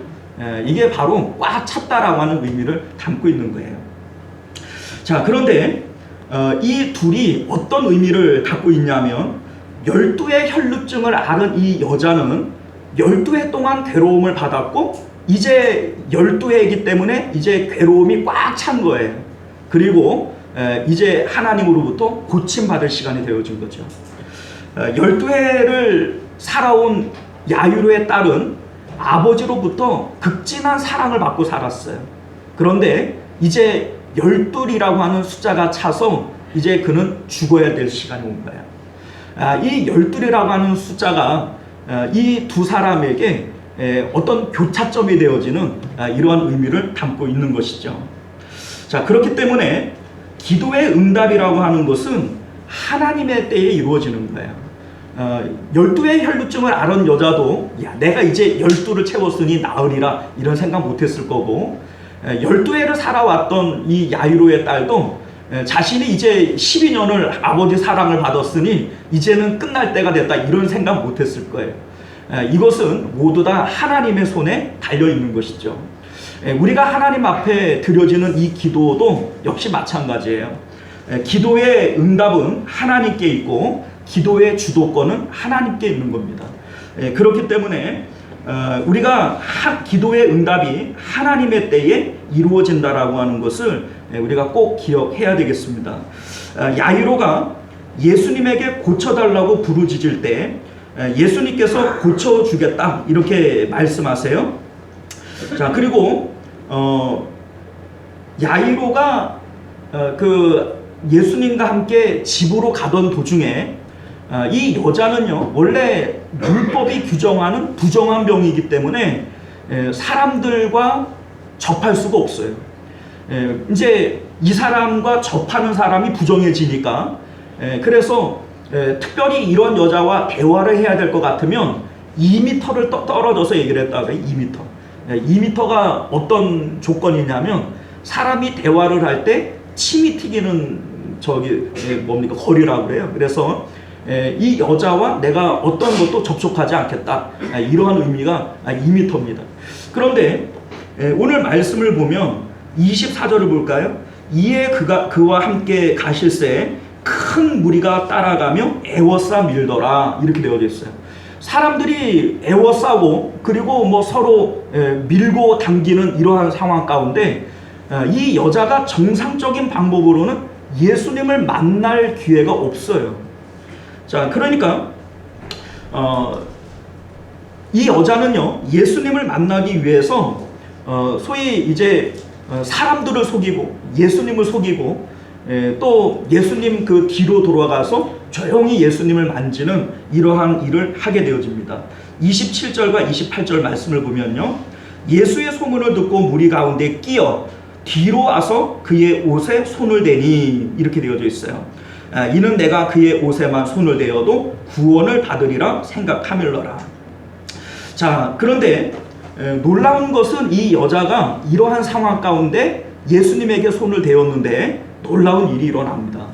이게 바로 꽉 찼다라고 하는 의미를 담고 있는 거예요. 자, 그런데 이 둘이 어떤 의미를 갖고 있냐면 12의 혈루증을 앓은 이 여자는 12해 동안 괴로움을 받았고 이제 12해이기 때문에 이제 괴로움이 꽉 찬 거예요. 그리고 이제 하나님으로부터 고침받을 시간이 되어진 거죠. 12해를 살아온 야이로의 딸은 아버지로부터 극진한 사랑을 받고 살았어요. 그런데 이제 12이라고 하는 숫자가 차서 이제 그는 죽어야 될 시간이 온 거예요. 이 12이라고 하는 숫자가 이 두 사람에게 어떤 교차점이 되어지는 이러한 의미를 담고 있는 것이죠. 자, 그렇기 때문에 기도의 응답이라고 하는 것은 하나님의 때에 이루어지는 거예요. 12의 혈루증을 앓은 여자도 야, 내가 이제 12를 채웠으니 나으리라 이런 생각 못했을 거고 12해를 살아왔던 이 야이로의 딸도 자신이 이제 12년을 아버지 사랑을 받았으니 이제는 끝날 때가 됐다 이런 생각 못했을 거예요. 이것은 모두 다 하나님의 손에 달려있는 것이죠. 우리가 하나님 앞에 드려지는 이 기도도 역시 마찬가지예요. 기도의 응답은 하나님께 있고 기도의 주도권은 하나님께 있는 겁니다. 그렇기 때문에 우리가 기도의 응답이 하나님의 때에 이루어진다라고 하는 것을 우리가 꼭 기억해야 되겠습니다. 야이로가 예수님에게 고쳐달라고 부르짖을 때 예수님께서 고쳐주겠다 이렇게 말씀하세요. 자, 그리고 야이로가 그 예수님과 함께 집으로 가던 도중에 이 여자는요 원래 율법이 규정하는 부정한 병이기 때문에 사람들과 접할 수가 없어요. 이제 이 사람과 접하는 사람이 부정해지니까 그래서 특별히 이런 여자와 대화를 해야 될 것 같으면 2m를 떨어져서 얘기를 했다고요. 2m. 2m가 어떤 조건이냐면 사람이 대화를 할 때 침이 튀기는 뭡니까 거리라고 그래요. 그래서 이 여자와 내가 어떤 것도 접촉하지 않겠다 이러한 의미가 2m입니다. 그런데 오늘 말씀을 보면 24절을 볼까요? 이에 그와 함께 가실새 큰 무리가 따라가며 애워싸 밀더라 이렇게 되어져 있어요. 사람들이 애워싸고 그리고 뭐 서로 밀고 당기는 이러한 상황 가운데 이 여자가 정상적인 방법으로는 예수님을 만날 기회가 없어요. 자, 그러니까 이 여자는요 예수님을 만나기 위해서 소위 이제 사람들을 속이고 예수님을 속이고 또 예수님 그 뒤로 돌아가서 조용히 예수님을 만지는 이러한 일을 하게 되어집니다. 27절과 28절 말씀을 보면요 예수의 소문을 듣고 무리 가운데 끼어 뒤로 와서 그의 옷에 손을 대니 이렇게 되어져 있어요. 이는 내가 그의 옷에만 손을 대어도 구원을 받으리라 생각하밀러라. 자, 그런데 놀라운 것은 이 여자가 이러한 상황 가운데 예수님에게 손을 대었는데 놀라운 일이 일어납니다.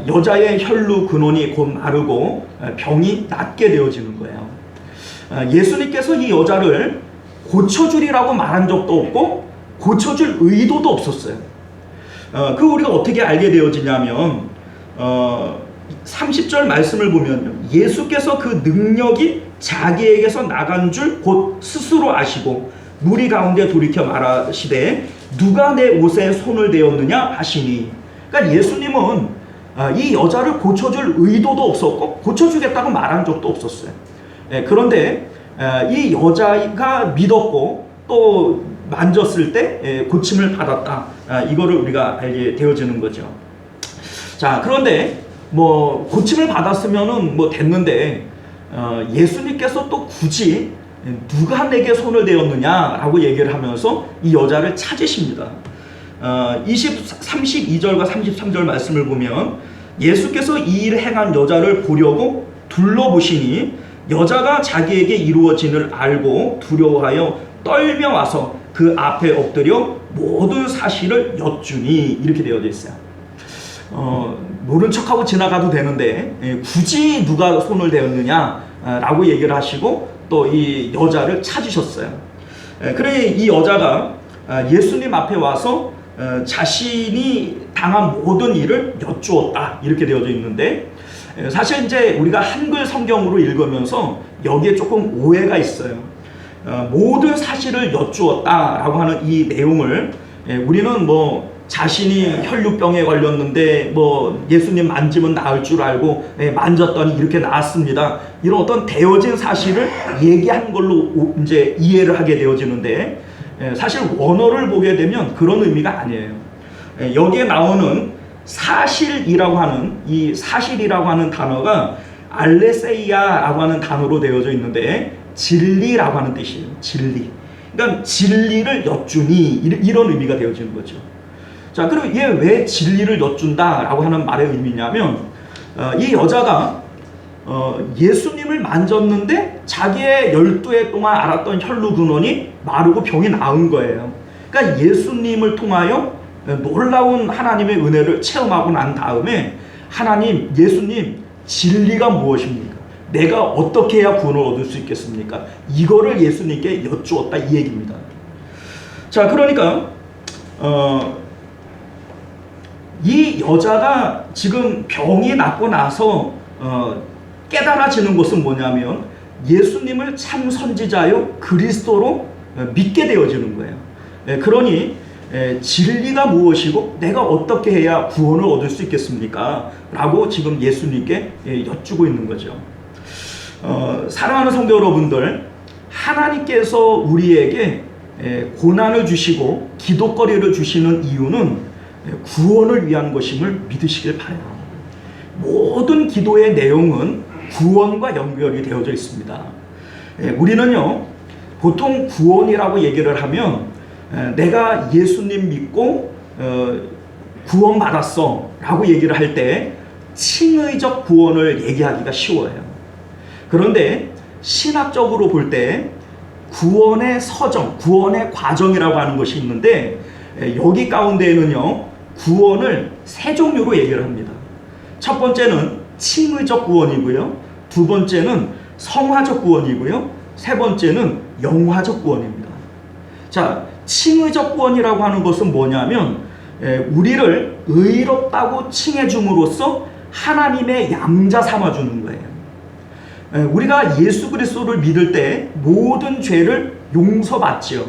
여자의 혈루 근원이 곧 마르고 병이 낫게 되어지는 거예요. 예수님께서 이 여자를 고쳐주리라고 말한 적도 없고 고쳐줄 의도도 없었어요. 그 우리가 어떻게 알게 되어지냐면 30절 말씀을 보면 예수께서 그 능력이 자기에게서 나간 줄 곧 스스로 아시고 무리 가운데 돌이켜 말하시되 누가 내 옷에 손을 대었느냐 하시니. 그러니까 예수님은 이 여자를 고쳐줄 의도도 없었고 고쳐주겠다고 말한 적도 없었어요. 그런데 이 여자가 믿었고 또 만졌을 때 고침을 받았다. 이거를 우리가 알게 되어지는 거죠. 자, 그런데 뭐 고침을 받았으면은 뭐 됐는데 예수님께서 또 굳이 누가 내게 손을 대었느냐라고 얘기를 하면서 이 여자를 찾으십니다. 32절과 33절 말씀을 보면 예수께서 이 일을 행한 여자를 보려고 둘러보시니 여자가 자기에게 이루어진을 알고 두려워하여 떨며 와서 그 앞에 엎드려 모든 사실을 여쭈니 이렇게 되어져 있어요. 모른 척하고 지나가도 되는데 굳이 누가 손을 대었느냐라고 얘기를 하시고 또 이 여자를 찾으셨어요. 그래 이 여자가 예수님 앞에 와서 자신이 당한 모든 일을 여쭈었다 이렇게 되어져 있는데, 사실 이제 우리가 한글 성경으로 읽으면서 여기에 조금 오해가 있어요. 모든 사실을 여쭈었다라고 하는 이 내용을 우리는 뭐 자신이 혈류병에 걸렸는데 뭐 예수님 만지면 나을 줄 알고 만졌더니 이렇게 나았습니다, 이런 어떤 되어진 사실을 얘기한 걸로 이제 이해를 하게 되어지는데, 사실 원어를 보게 되면 그런 의미가 아니에요. 여기에 나오는 사실이라고 하는 이 사실이라고 하는 단어가 알레세이아라고 하는 단어로 되어져 있는데 진리라고 하는 뜻이에요. 진리. 그러니까 진리를 여쭈니 이런 의미가 되어지는 거죠. 자, 그럼 얘 왜 진리를 여쭌다라고 하는 말의 의미냐면, 이 여자가 예수님을 만졌는데 자기의 12해 동안 앓았던 혈루 근원이 마르고 병이 나은 거예요. 그러니까 예수님을 통하여 놀라운 하나님의 은혜를 체험하고 난 다음에, 하나님, 예수님, 진리가 무엇입니까? 내가 어떻게 해야 구원을 얻을 수 있겠습니까? 이거를 예수님께 여쭈었다 이 얘기입니다. 자, 그러니까 이 여자가 지금 병이 낫고 나서 깨달아지는 것은 뭐냐면, 예수님을 참 선지자요 그리스도로 믿게 되어지는 거예요. 그러니 진리가 무엇이고 내가 어떻게 해야 구원을 얻을 수 있겠습니까? 라고 지금 예수님께 여쭈고 있는 거죠. 사랑하는 성도 여러분들, 하나님께서 우리에게 고난을 주시고 기도거리를 주시는 이유는 구원을 위한 것임을 믿으시길 바라요. 모든 기도의 내용은 구원과 연결이 되어져 있습니다. 우리는요, 보통 구원이라고 얘기를 하면 내가 예수님 믿고 구원받았어 라고 얘기를 할 때 칭의적 구원을 얘기하기가 쉬워요. 그런데 신학적으로 볼 때 구원의 서정, 구원의 과정이라고 하는 것이 있는데, 여기 가운데에는요 구원을 세 종류로 얘기를 합니다. 첫 번째는 칭의적 구원이고요, 두 번째는 성화적 구원이고요, 세 번째는 영화적 구원입니다. 자, 칭의적 구원이라고 하는 것은 뭐냐면, 우리를 의롭다고 칭해 줌으로써 하나님의 양자 삼아주는 거예요. 우리가 예수 그리스도를 믿을 때 모든 죄를 용서받지요.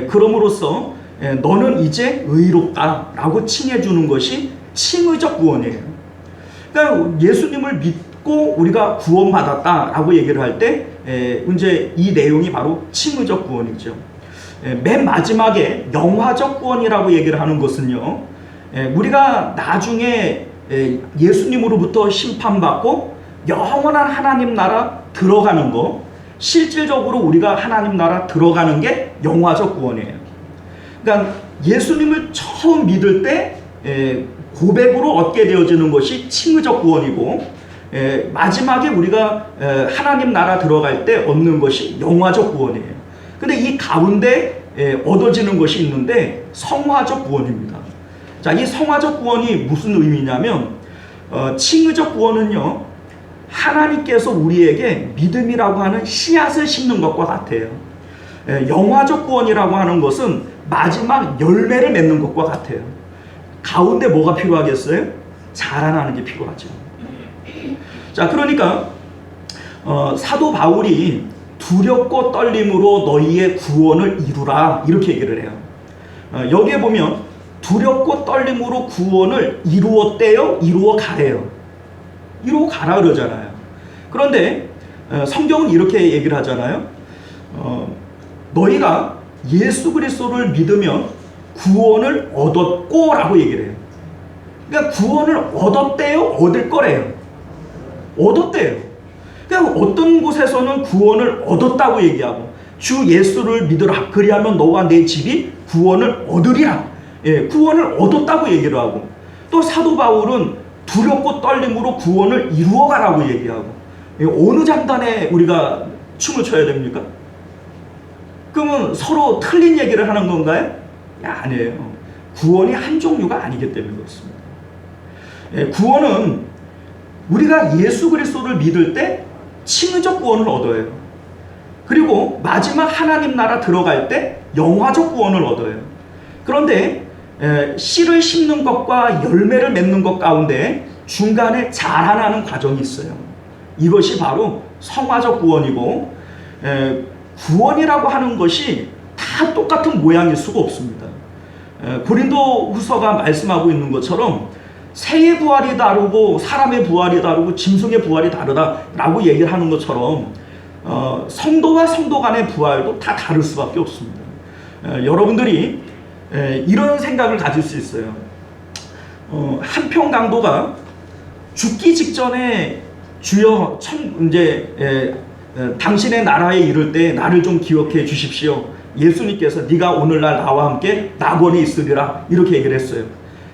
그럼으로써 너는 이제 의롭다라고 칭해 주는 것이 칭의적 구원이에요. 그러니까 예수님을 믿고 우리가 구원받았다라고 얘기를 할 때 이제 이 내용이 바로 칭의적 구원이죠. 맨 마지막에 영화적 구원이라고 얘기를 하는 것은요, 우리가 나중에 예수님으로부터 심판받고 영원한 하나님 나라 들어가는 거, 실질적으로 우리가 하나님 나라 들어가는 게 영화적 구원이에요. 그러니까 예수님을 처음 믿을 때 고백으로 얻게 되어지는 것이 칭의적 구원이고, 마지막에 우리가 하나님 나라 들어갈 때 얻는 것이 영화적 구원이에요. 근데 이 가운데 얻어지는 것이 있는데 성화적 구원입니다. 자, 이 성화적 구원이 무슨 의미냐면, 칭의적 구원은요, 하나님께서 우리에게 믿음이라고 하는 씨앗을 심는 것과 같아요. 영화적 구원이라고 하는 것은 마지막 열매를 맺는 것과 같아요. 가운데 뭐가 필요하겠어요? 자라나는 게 필요하죠. 자, 그러니까 사도 바울이 두렵고 떨림으로 너희의 구원을 이루라 이렇게 얘기를 해요. 여기에 보면 두렵고 떨림으로 구원을 이루었대요, 이루어 가래요. 이루어 가라 그러잖아요. 그런데 성경은 이렇게 얘기를 하잖아요. 너희가 예수 그리스도를 믿으면 구원을 얻었고 라고 얘기를 해요. 그러니까 구원을 얻었대요, 얻을 거래요. 얻었대요. 그러니까 어떤 곳에서는 구원을 얻었다고 얘기하고, 주 예수를 믿으라 그리하면 너와 내 집이 구원을 얻으리라, 구원을 얻었다고 얘기를 하고, 또 사도 바울은 두렵고 떨림으로 구원을 이루어가라고 얘기하고, 어느 장단에 우리가 춤을 춰야 됩니까? 그러면 서로 틀린 얘기를 하는 건가요? 아니에요. 구원이 한 종류가 아니기 때문에 그렇습니다. 구원은 우리가 예수 그리스도를 믿을 때 칭의적 구원을 얻어요. 그리고 마지막 하나님 나라 들어갈 때 영화적 구원을 얻어요. 그런데 씨를 심는 것과 열매를 맺는 것 가운데 중간에 자라나는 과정이 있어요. 이것이 바로 성화적 구원이고, 구원이라고 하는 것이 다 똑같은 모양일 수가 없습니다. 고린도 후서가 말씀하고 있는 것처럼 새의 부활이 다르고 사람의 부활이 다르고 짐승의 부활이 다르다라고 얘기를 하는 것처럼 성도와 성도 간의 부활도 다 다를 수밖에 없습니다. 여러분들이 이런 생각을 가질 수 있어요. 한평 강도가 죽기 직전에 주여 당신의 나라에 이를 때 나를 좀 기억해 주십시오. 예수님께서 네가 오늘날 나와 함께 낙원에 있으리라 이렇게 얘기를 했어요.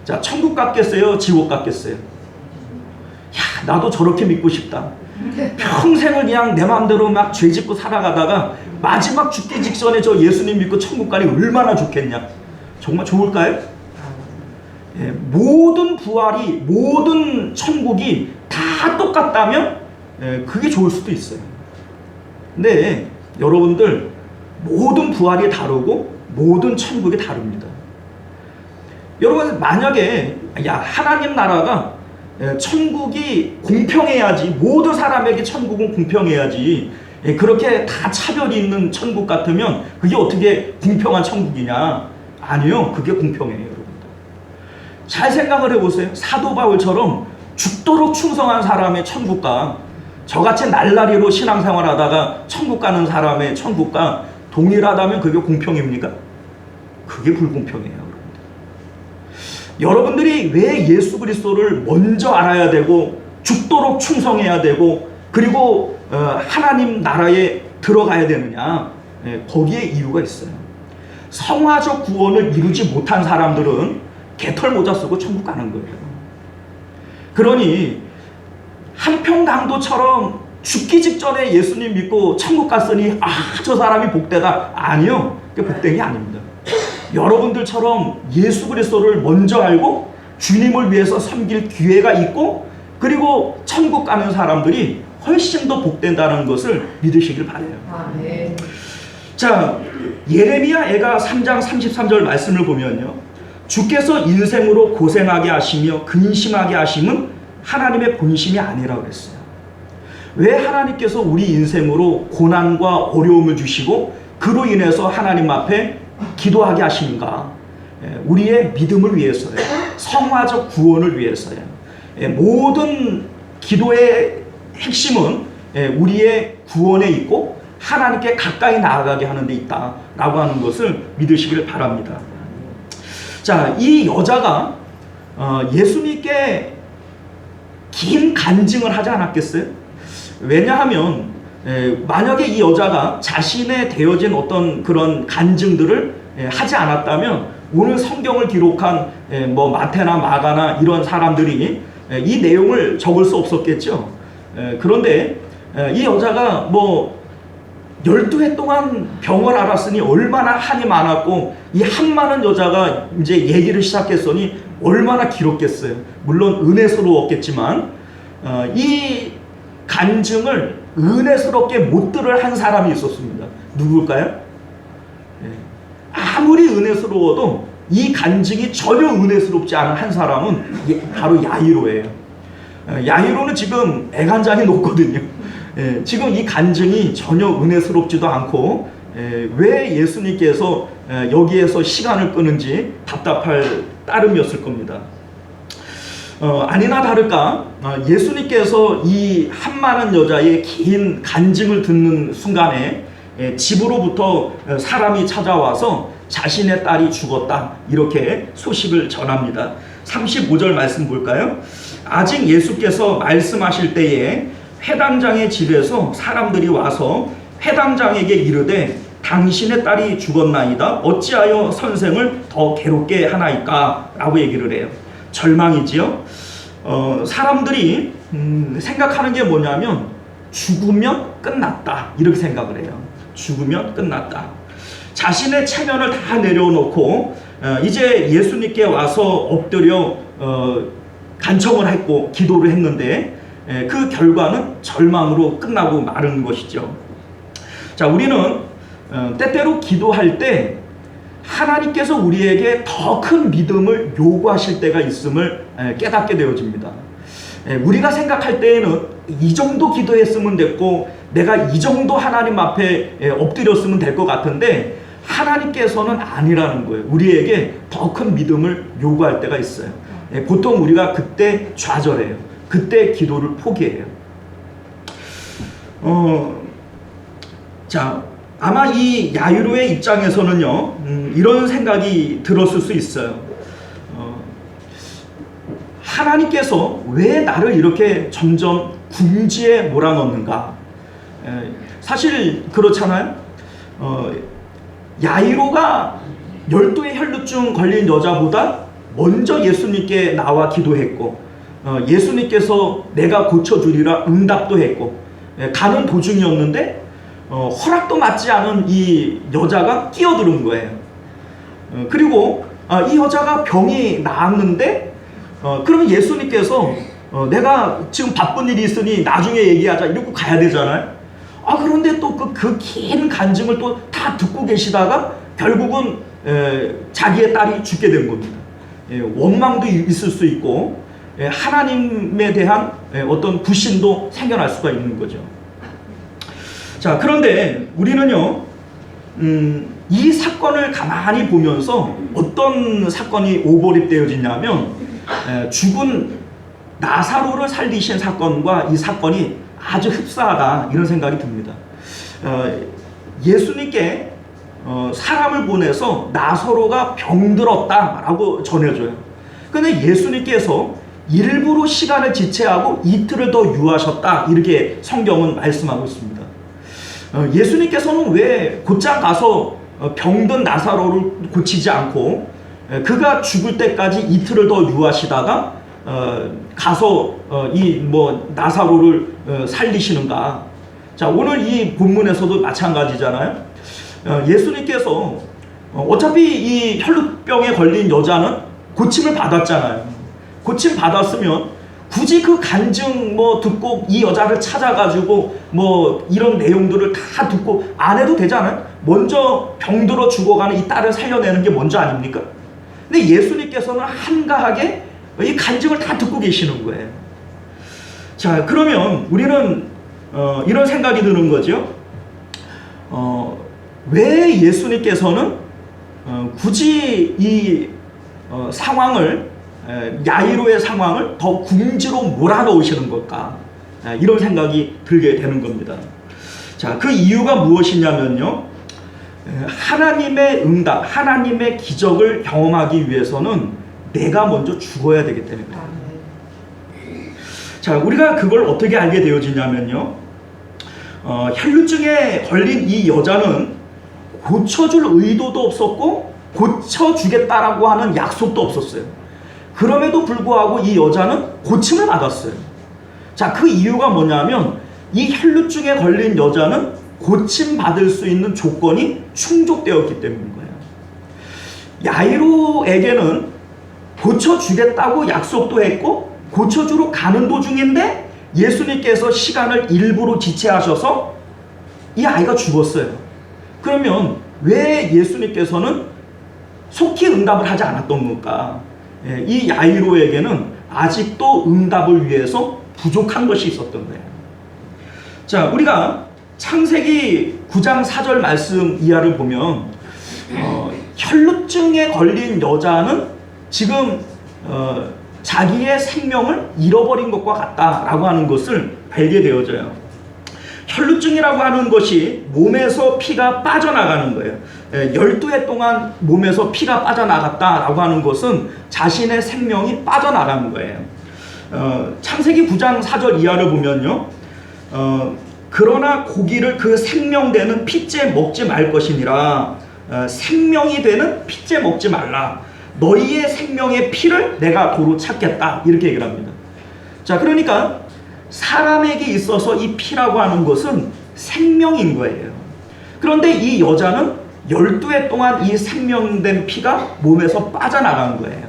자, 천국 같겠어요? 지옥 같겠어요? 야, 나도 저렇게 믿고 싶다. 평생을 그냥 내 마음대로 막 죄짓고 살아가다가 마지막 죽기 직전에 저 예수님 믿고 천국 가니 얼마나 좋겠냐. 정말 좋을까요? 모든 부활이, 모든 천국이 다 똑같다면 그게 좋을 수도 있어요. 근데 여러분들, 모든 부활이 다르고 모든 천국이 다릅니다. 여러분, 만약에 하나님 나라가 천국이 공평해야지, 모든 사람에게 천국은 공평해야지, 그렇게 다 차별이 있는 천국 같으면 그게 어떻게 공평한 천국이냐? 아니요, 그게 공평해요. 여러분들 잘 생각을 해보세요. 사도 바울처럼 죽도록 충성한 사람의 천국과 저같이 날라리로 신앙생활 하다가 천국 가는 사람의 천국과 동일하다면 그게 공평입니까? 그게 불공평해요. 여러분들이 왜 예수 그리스도를 먼저 알아야 되고 죽도록 충성해야 되고 그리고 하나님 나라에 들어가야 되느냐? 거기에 이유가 있어요. 성화적 구원을 이루지 못한 사람들은 개털 모자 쓰고 천국 가는 거예요. 그러니 한평 강도처럼 죽기 직전에 예수님 믿고 천국 갔으니 저 사람이 복되다. 아니요, 그게 복된 게 아닙니다. 여러분들처럼 예수 그리스도를 먼저 알고 주님을 위해서 섬길 기회가 있고 그리고 천국 가는 사람들이 훨씬 더 복된다는 것을 믿으시길 바라요. 아멘. 자, 예레미야 애가 3장 33절 말씀을 보면요, 주께서 인생으로 고생하게 하시며 근심하게 하심은 하나님의 본심이 아니라고 그랬어요. 왜 하나님께서 우리 인생으로 고난과 어려움을 주시고 그로 인해서 하나님 앞에 기도하게 하시는가? 우리의 믿음을 위해서요. 성화적 구원을 위해서요. 모든 기도의 핵심은 우리의 구원에 있고 하나님께 가까이 나아가게 하는 데 있다라고 하는 것을 믿으시길 바랍니다. 자, 이 여자가 예수님께 긴 간증을 하지 않았겠어요? 왜냐하면 만약에 이 여자가 자신의 되어진 어떤 그런 간증들을 하지 않았다면 오늘 성경을 기록한 뭐 마태나 마가나 이런 사람들이 이 내용을 적을 수 없었겠죠. 그런데 이 여자가 뭐 12해 동안 병을 앓았으니 얼마나 한이 많았고 이 한 많은 여자가 이제 얘기를 시작했으니 얼마나 길었겠어요. 물론 은혜스러웠겠지만 이 간증을 은혜스럽게 못 들을 한 사람이 있었습니다. 누굴까요? 아무리 은혜스러워도 이 간증이 전혀 은혜스럽지 않은 한 사람은 바로 야이로예요. 야이로는 지금 애간장이 높거든요. 지금 이 간증이 전혀 은혜스럽지도 않고 왜 예수님께서 여기에서 시간을 끄는지 답답할 따름이었을 겁니다. 아니나 다를까 예수님께서 이 한많은 여자의 긴 간증을 듣는 순간에 집으로부터 사람이 찾아와서 자신의 딸이 죽었다 이렇게 소식을 전합니다. 35절 말씀 볼까요? 아직 예수께서 말씀하실 때에 회당장의 집에서 사람들이 와서 회당장에게 이르되 당신의 딸이 죽었나이다. 어찌하여 선생을 더 괴롭게 하나이까? 라고 얘기를 해요. 절망이지요. 사람들이 생각하는 게 뭐냐면 죽으면 끝났다 이렇게 생각을 해요. 죽으면 끝났다. 자신의 체면을 다 내려놓고 이제 예수님께 와서 엎드려 간청을 했고 기도를 했는데 그 결과는 절망으로 끝나고 마는 것이죠. 자, 우리는 때때로 기도할 때 하나님께서 우리에게 더 큰 믿음을 요구하실 때가 있음을 깨닫게 되어집니다. 우리가 생각할 때에는 이 정도 기도했으면 됐고 내가 이 정도 하나님 앞에 엎드렸으면 될 것 같은데 하나님께서는 아니라는 거예요. 우리에게 더 큰 믿음을 요구할 때가 있어요. 보통 우리가 그때 좌절해요. 그때 기도를 포기해요. 자, 아마 이 야이로의 입장에서는요, 이런 생각이 들었을 수 있어요. 하나님께서 왜 나를 이렇게 점점 궁지에 몰아넣는가? 사실 그렇잖아요. 야이로가 12의 혈루증 걸린 여자보다 먼저 예수님께 나와 기도했고, 예수님께서 내가 고쳐주리라 응답도 했고, 가는 도중이었는데 허락도 받지 않은 이 여자가 끼어드는 거예요. 그리고 이 여자가 병이 나았는데 그러면 예수님께서 내가 지금 바쁜 일이 있으니 나중에 얘기하자 이러고 가야 되잖아요. 그런데 또 그 긴 간증을 또 다 듣고 계시다가 결국은 자기의 딸이 죽게 된 겁니다. 원망도 있을 수 있고 하나님에 대한 어떤 불신도 생겨날 수가 있는 거죠. 자, 그런데 우리는요, 이 사건을 가만히 보면서 어떤 사건이 오버립되어지냐면 죽은 나사로를 살리신 사건과 이 사건이 아주 흡사하다 이런 생각이 듭니다. 예수님께 사람을 보내서 나사로가 병들었다라고 전해줘요. 그런데 예수님께서 일부러 시간을 지체하고 이틀을 더 유하셨다 이렇게 성경은 말씀하고 있습니다. 예수님께서는 왜 곧장 가서 병든 나사로를 고치지 않고 그가 죽을 때까지 이틀을 더 유하시다가 가서 이 나사로를 살리시는가? 자, 오늘 이 본문에서도 마찬가지잖아요. 예수님께서 어차피 이 혈루병에 걸린 여자는 고침을 받았잖아요. 고침 받았으면 굳이 그 간증 듣고 이 여자를 찾아가지고 이런 내용들을 다 듣고 안 해도 되잖아요. 먼저 병들어 죽어가는 이 딸을 살려내는 게 먼저 아닙니까? 근데 예수님께서는 한가하게 이 간증을 다 듣고 계시는 거예요. 자, 그러면 우리는 이런 생각이 드는 거죠. 왜 예수님께서는 굳이 이 상황을 야이로의 상황을 더 궁지로 몰아넣으시는 걸까? 이런 생각이 들게 되는 겁니다. 자, 그 이유가 무엇이냐면요, 하나님의 응답, 하나님의 기적을 경험하기 위해서는 내가 먼저 죽어야 되기 때문입니다. 자, 우리가 그걸 어떻게 알게 되어지냐면요, 혈루증에 걸린 이 여자는 고쳐줄 의도도 없었고 고쳐주겠다라고 하는 약속도 없었어요. 그럼에도 불구하고 이 여자는 고침을 받았어요. 자, 그 이유가 뭐냐면 이 혈루증에 걸린 여자는 고침받을 수 있는 조건이 충족되었기 때문인 거예요. 야이로에게는 고쳐주겠다고 약속도 했고 고쳐주러 가는 도중인데 예수님께서 시간을 일부러 지체하셔서 이 아이가 죽었어요. 그러면 왜 예수님께서는 속히 응답을 하지 않았던 걸까? 이 야이로에게는 아직도 응답을 위해서 부족한 것이 있었던 거예요. 자, 우리가 창세기 9장 4절 말씀 이하를 보면 혈루증에 걸린 여자는 지금 자기의 생명을 잃어버린 것과 같다라고 하는 것을 알게 되어져요. 혈루증이라고 하는 것이 몸에서 피가 빠져나가는 거예요. 12해 동안 몸에서 피가 빠져나갔다라고 하는 것은 자신의 생명이 빠져나가는 거예요. 창세기 9장 4절 이하를 보면요, 그러나 고기를 그 생명되는 핏째 먹지 말 것이니라. 생명이 되는 핏째 먹지 말라. 너희의 생명의 피를 내가 도로 찾겠다. 이렇게 얘기를 합니다. 자, 그러니까 사람에게 있어서 이 피라고 하는 것은 생명인 거예요. 그런데 이 여자는 12해 동안 이 생명된 피가 몸에서 빠져나간 거예요.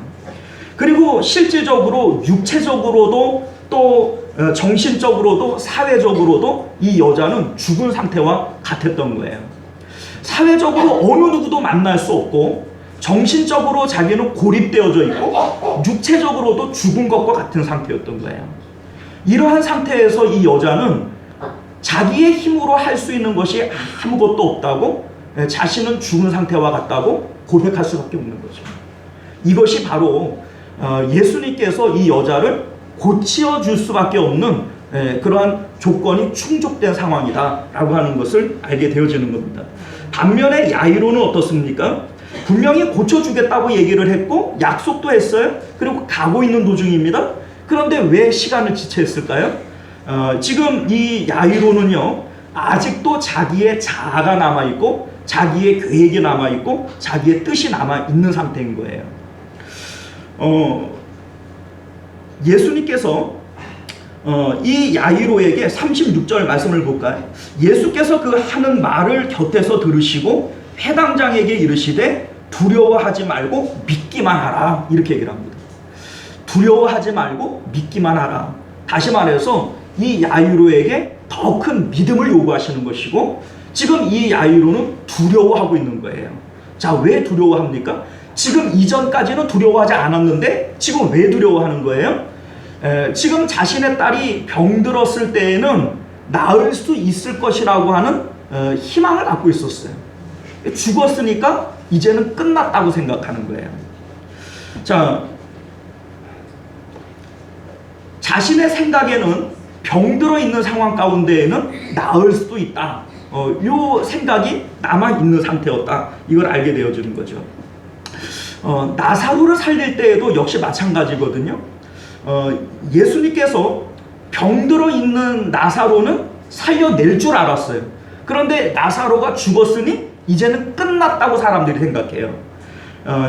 그리고 실질적으로 육체적으로도 또 정신적으로도 사회적으로도 이 여자는 죽은 상태와 같았던 거예요. 사회적으로 어느 누구도 만날 수 없고 정신적으로 자기는 고립되어져 있고 육체적으로도 죽은 것과 같은 상태였던 거예요. 이러한 상태에서 이 여자는 자기의 힘으로 할 수 있는 것이 아무것도 없다고, 자신은 죽은 상태와 같다고 고백할 수밖에 없는 거죠. 이것이 바로 예수님께서 이 여자를 고치어줄 수밖에 없는 그러한 조건이 충족된 상황이다라고 하는 것을 알게 되어지는 겁니다. 반면에 야이로는 어떻습니까? 분명히 고쳐주겠다고 얘기를 했고 약속도 했어요. 그리고 가고 있는 도중입니다. 그런데 왜 시간을 지체했을까요? 지금 이 야이로는요, 아직도 자기의 자아가 남아있고 자기의 계획이 남아있고 자기의 뜻이 남아있는 상태인 거예요. 예수님께서 이 야이로에게 36절 말씀을 볼까요? 예수께서 그 하는 말을 곁에서 들으시고 회당장에게 이르시되 두려워하지 말고 믿기만 하라, 이렇게 얘기를 합니다. 두려워하지 말고 믿기만 하라. 다시 말해서 이 야이로에게 더 큰 믿음을 요구하시는 것이고, 지금 이 야이로는 두려워하고 있는 거예요. 자, 왜 두려워합니까? 지금 이전까지는 두려워하지 않았는데 지금 왜 두려워하는 거예요? 지금 자신의 딸이 병들었을 때에는 나을 수 있을 것이라고 하는 희망을 갖고 있었어요. 죽었으니까 이제는 끝났다고 생각하는 거예요. 자, 자신의 생각에는 병들어 있는 상황 가운데에는 나을 수도 있다. 요 생각이 남아있는 상태였다. 이걸 알게 되어지는 거죠. 나사로를 살릴 때에도 역시 마찬가지거든요. 예수님께서 병들어 있는 나사로는 살려낼 줄 알았어요. 그런데 나사로가 죽었으니 이제는 끝났다고 사람들이 생각해요.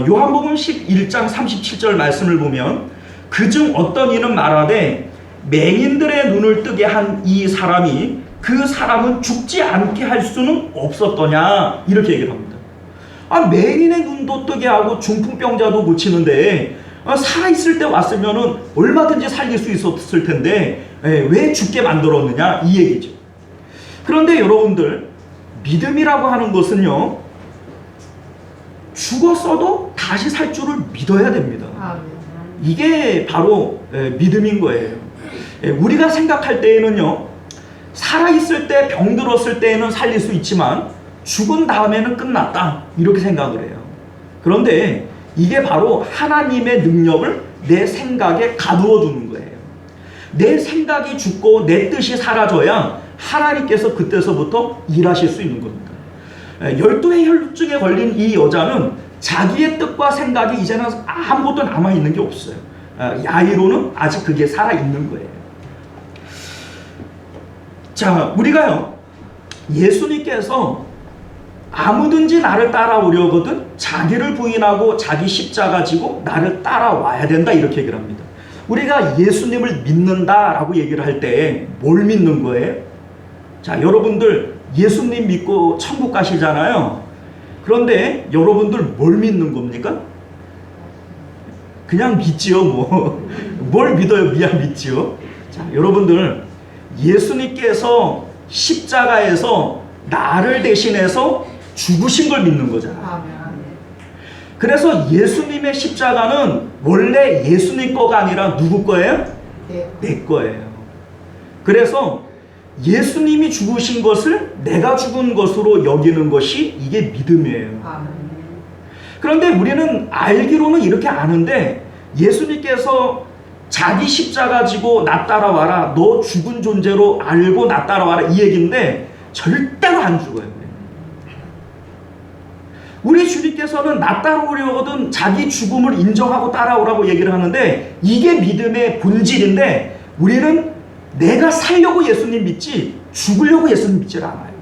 요한복음 11장 37절 말씀을 보면 그중 어떤 이는 말하되 맹인들의 눈을 뜨게 한 이 사람이 그 사람은 죽지 않게 할 수는 없었더냐, 이렇게 얘기를 합니다. 맹인의 눈도 뜨게 하고 중풍병자도 고치는데 살아있을 때 왔으면 얼마든지 살릴 수 있었을 텐데 왜 죽게 만들었느냐, 이 얘기죠. 그런데 여러분들, 믿음이라고 하는 것은요, 죽었어도 다시 살 줄을 믿어야 됩니다. 이게 바로 믿음인 거예요. 우리가 생각할 때에는요, 살아있을 때, 병들었을 때에는 살릴 수 있지만 죽은 다음에는 끝났다, 이렇게 생각을 해요. 그런데 이게 바로 하나님의 능력을 내 생각에 가두어 두는 거예요. 내 생각이 죽고 내 뜻이 사라져야 하나님께서 그때서부터 일하실 수 있는 겁니다. 12의 혈루증에 걸린 이 여자는 자기의 뜻과 생각이 이제는 아무것도 남아있는 게 없어요. 야이로는 아직 그게 살아있는 거예요. 자, 우리가요, 예수님께서 아무든지 나를 따라오려거든 자기를 부인하고 자기 십자가 지고 나를 따라와야 된다, 이렇게 얘기를 합니다. 우리가 예수님을 믿는다라고 얘기를 할 때 뭘 믿는 거예요? 자, 여러분들 예수님 믿고 천국 가시잖아요. 그런데 여러분들 뭘 믿는 겁니까? 그냥 믿지요, 뭐. 뭘 믿어요? 믿지요. 자, 여러분들, 예수님께서 십자가에서 나를 대신해서 죽으신 걸 믿는 거잖아요. 그래서 예수님의 십자가는 원래 예수님 거가 아니라 누구 거예요? 내 거예요. 그래서 예수님이 죽으신 것을 내가 죽은 것으로 여기는 것이 이게 믿음이에요. 그런데 우리는 알기로는 이렇게 아는데, 예수님께서 자기 십자가 지고 나 따라와라, 너 죽은 존재로 알고 나 따라와라, 이 얘기인데 절대로 안 죽어요. 우리 주님께서는 나 따라오려거든 자기 죽음을 인정하고 따라오라고 얘기를 하는데, 이게 믿음의 본질인데 우리는 내가 살려고 예수님 믿지 죽으려고 예수님 믿질 않아요.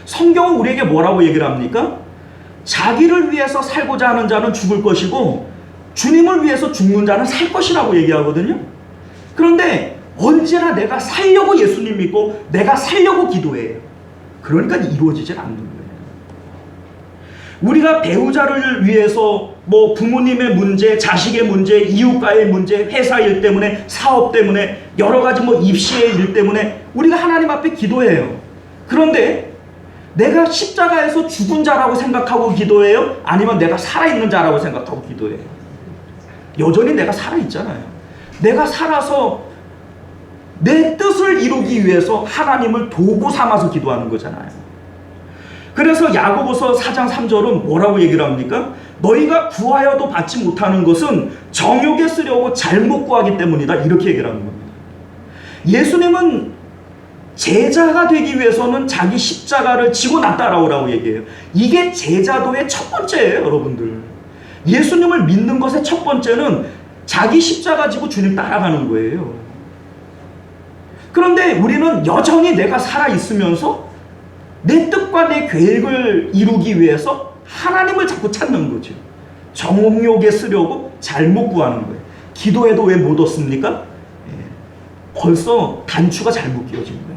성경은 우리에게 뭐라고 얘기를 합니까? 자기를 위해서 살고자 하는 자는 죽을 것이고 주님을 위해서 죽는 자는 살 것이라고 얘기하거든요. 그런데 언제나 내가 살려고 예수님 믿고 내가 살려고 기도해요. 그러니까 이루어지질 않는 거예요. 우리가 배우자를 위해서 뭐 부모님의 문제, 자식의 문제, 이웃과의 문제, 회사 일 때문에, 사업 때문에, 여러 가지 뭐 입시의 일 때문에 우리가 하나님 앞에 기도해요. 그런데 내가 십자가에서 죽은 자라고 생각하고 기도해요? 아니면 내가 살아있는 자라고 생각하고 기도해요? 여전히 내가 살아있잖아요. 내가 살아서 내 뜻을 이루기 위해서 하나님을 도구 삼아서 기도하는 거잖아요. 그래서 야고보서 4장 3절은 뭐라고 얘기를 합니까? 너희가 구하여도 받지 못하는 것은 정욕에 쓰려고 잘못 구하기 때문이다. 이렇게 얘기를 하는 겁니다. 예수님은 제자가 되기 위해서는 자기 십자가를 지고 나 따라오라고 얘기해요. 이게 제자도의 첫 번째예요, 여러분들. 예수님을 믿는 것의 첫 번째는 자기 십자가 지고 주님 따라가는 거예요. 그런데 우리는 여전히 내가 살아있으면서 내 뜻과 내 계획을 이루기 위해서 하나님을 자꾸 찾는 거죠. 정욕에 쓰려고 잘못 구하는 거예요. 기도해도 왜 못 얻습니까? 벌써 단추가 잘못 끼워진 거예요.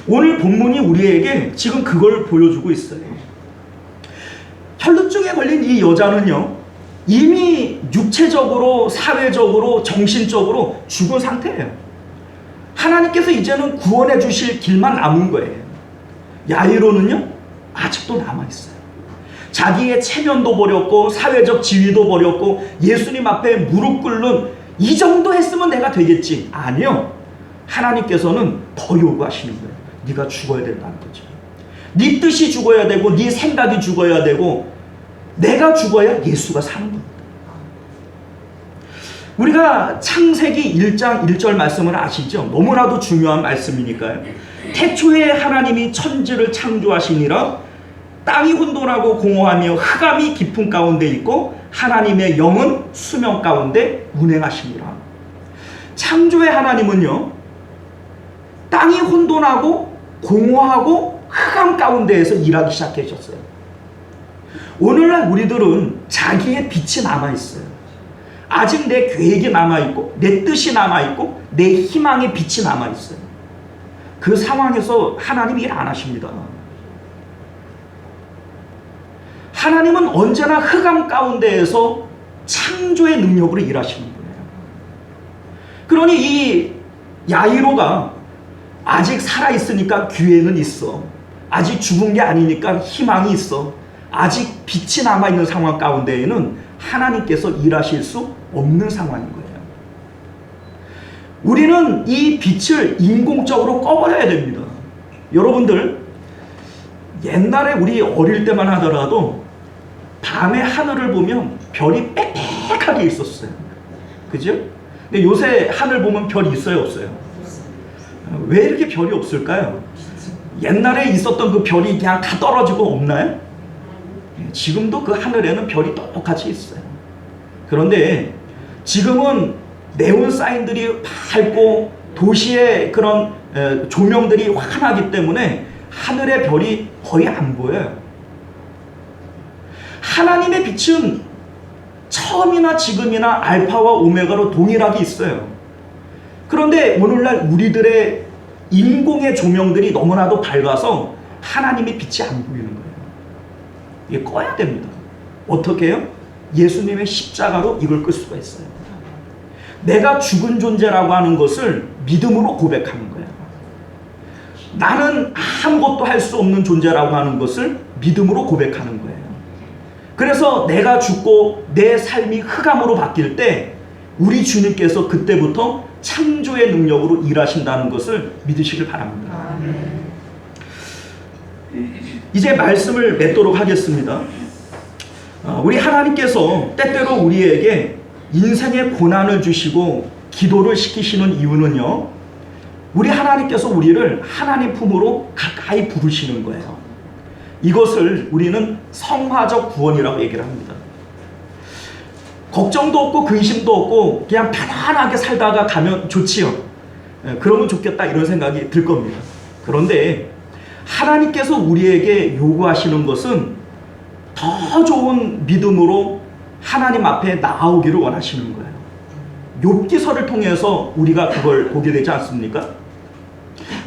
오늘 본문이 우리에게 지금 그걸 보여주고 있어요. 혈루증에 걸린 이 여자는요, 이미 육체적으로, 사회적으로, 정신적으로 죽은 상태예요. 하나님께서 이제는 구원해 주실 길만 남은 거예요. 야이로는요, 아직도 남아있어요. 자기의 체면도 버렸고 사회적 지위도 버렸고 예수님 앞에 무릎 꿇는 이 정도 했으면 내가 되겠지. 아니요. 하나님께서는 더 요구하시는 거예요. 네가 죽어야 된다는 거죠. 네 뜻이 죽어야 되고 네 생각이 죽어야 되고 내가 죽어야 예수가 사는 겁니다. 우리가 창세기 1장 1절 말씀을 아시죠? 너무나도 중요한 말씀이니까요. 태초에 하나님이 천지를 창조하시니라 땅이 혼돈하고 공허하며 흑암이 깊은 가운데 있고 하나님의 영은 수면 가운데 운행하시니라. 창조의 하나님은요, 땅이 혼돈하고 공허하고 흑암 가운데에서 일하기 시작하셨어요. 오늘날 우리들은 자기의 빛이 남아있어요. 아직 내 계획이 남아있고 내 뜻이 남아있고 내 희망의 빛이 남아있어요. 그 상황에서 하나님이 일 안 하십니다. 하나님은 언제나 흑암 가운데에서 창조의 능력으로 일하시는 거예요. 그러니 이 야이로가 아직 살아있으니까 기회는 있어. 아직 죽은 게 아니니까 희망이 있어. 아직 빛이 남아있는 상황 가운데에는 하나님께서 일하실 수 없는 상황인 거예요. 우리는 이 빛을 인공적으로 꺼버려야 됩니다. 여러분들, 옛날에 우리 어릴 때만 하더라도 밤에 하늘을 보면 별이 빽빽하게 있었어요. 그죠? 근데 요새 하늘 보면 별이 있어요, 없어요? 왜 이렇게 별이 없을까요? 옛날에 있었던 그 별이 그냥 다 떨어지고 없나요? 지금도 그 하늘에는 별이 똑같이 있어요. 그런데 지금은 네온 사인들이 밝고 도시의 그런 조명들이 환하기 때문에 하늘의 별이 거의 안 보여요. 하나님의 빛은 처음이나 지금이나 알파와 오메가로 동일하게 있어요. 그런데 오늘날 우리들의 인공의 조명들이 너무나도 밝아서 하나님의 빛이 안 보이는 거예요. 이게 꺼야 됩니다. 어떻게 해요? 예수님의 십자가로 이걸 끌 수가 있어요. 내가 죽은 존재라고 하는 것을 믿음으로 고백하는 거예요. 나는 아무것도 할 수 없는 존재라고 하는 것을 믿음으로 고백하는 거예요. 그래서 내가 죽고 내 삶이 흑암으로 바뀔 때 우리 주님께서 그때부터 창조의 능력으로 일하신다는 것을 믿으시길 바랍니다. 이제 말씀을 맺도록 하겠습니다. 우리 하나님께서 때때로 우리에게 인생의 고난을 주시고 기도를 시키시는 이유는요, 우리 하나님께서 우리를 하나님 품으로 가까이 부르시는 거예요. 이것을 우리는 성화적 구원이라고 얘기를 합니다. 걱정도 없고 근심도 없고 그냥 편안하게 살다가 가면 좋지요. 그러면 좋겠다 이런 생각이 들 겁니다. 그런데 하나님께서 우리에게 요구하시는 것은 더 좋은 믿음으로 하나님 앞에 나아오기를 원하시는 거예요. 욥기서를 통해서 우리가 그걸 보게 되지 않습니까?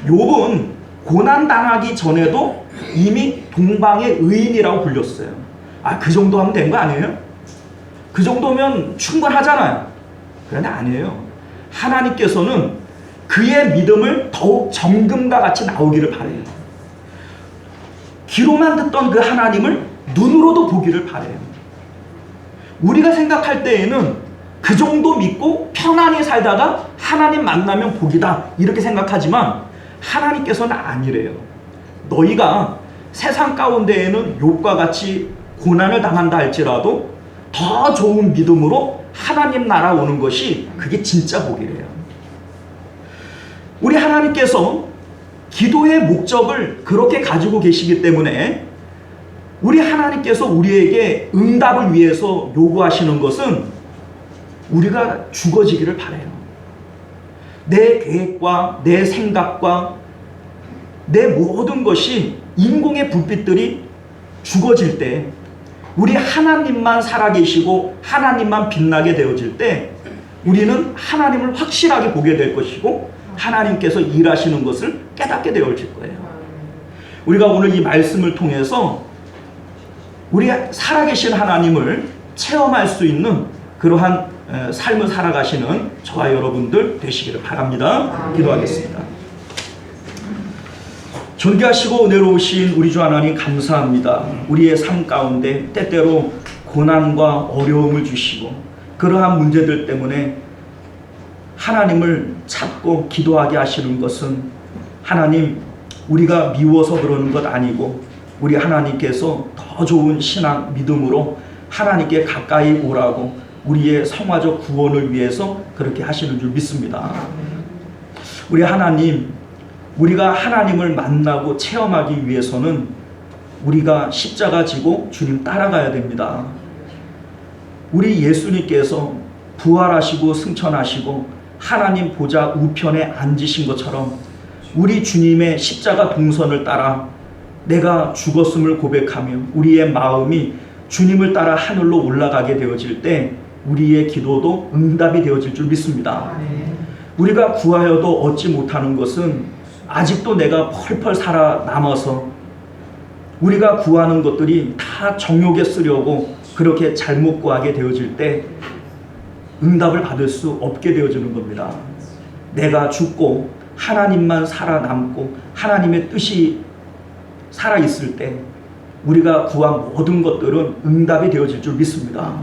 욥은 고난당하기 전에도 이미 동방의 의인이라고 불렸어요. 그 정도 하면 된 거 아니에요? 그 정도면 충분하잖아요. 그런데 아니에요. 하나님께서는 그의 믿음을 더욱 정금과 같이 나오기를 바래요. 귀로만 듣던 그 하나님을 눈으로도 보기를 바래요. 우리가 생각할 때에는 그 정도 믿고 편안히 살다가 하나님 만나면 복이다 이렇게 생각하지만 하나님께서는 아니래요. 너희가 세상 가운데에는 욥과 같이 고난을 당한다 할지라도 더 좋은 믿음으로 하나님 나라 오는 것이 그게 진짜 복이래요. 우리 하나님께서 기도의 목적을 그렇게 가지고 계시기 때문에 우리 하나님께서 우리에게 응답을 위해서 요구하시는 것은 우리가 죽어지기를 바라요. 내 계획과 내 생각과 내 모든 것이 인공의 불빛들이 죽어질 때 우리 하나님만 살아계시고 하나님만 빛나게 되어질 때 우리는 하나님을 확실하게 보게 될 것이고 하나님께서 일하시는 것을 깨닫게 되어질 거예요. 우리가 오늘 이 말씀을 통해서 우리 살아계신 하나님을 체험할 수 있는 그러한 삶을 살아가시는 저와 여러분들 되시기를 바랍니다. 기도하겠습니다. 존귀하시고 은혜로우신 우리 주 하나님 감사합니다. 우리의 삶 가운데 때때로 고난과 어려움을 주시고 그러한 문제들 때문에 하나님을 찾고 기도하게 하시는 것은 하나님 우리가 미워서 그러는 것 아니고 우리 하나님께서 더 좋은 신앙 믿음으로 하나님께 가까이 오라고 우리의 성화적 구원을 위해서 그렇게 하시는 줄 믿습니다. 우리 하나님, 우리가 하나님을 만나고 체험하기 위해서는 우리가 십자가 지고 주님 따라가야 됩니다. 우리 예수님께서 부활하시고 승천하시고 하나님 보좌 우편에 앉으신 것처럼 우리 주님의 십자가 동선을 따라 내가 죽었음을 고백하며 우리의 마음이 주님을 따라 하늘로 올라가게 되어질 때 우리의 기도도 응답이 되어질 줄 믿습니다. 우리가 구하여도 얻지 못하는 것은 아직도 내가 펄펄 살아남아서 우리가 구하는 것들이 다 정욕에 쓰려고 그렇게 잘못 구하게 되어질 때 응답을 받을 수 없게 되어지는 겁니다. 내가 죽고 하나님만 살아남고 하나님의 뜻이 살아있을 때 우리가 구한 모든 것들은 응답이 되어질 줄 믿습니다.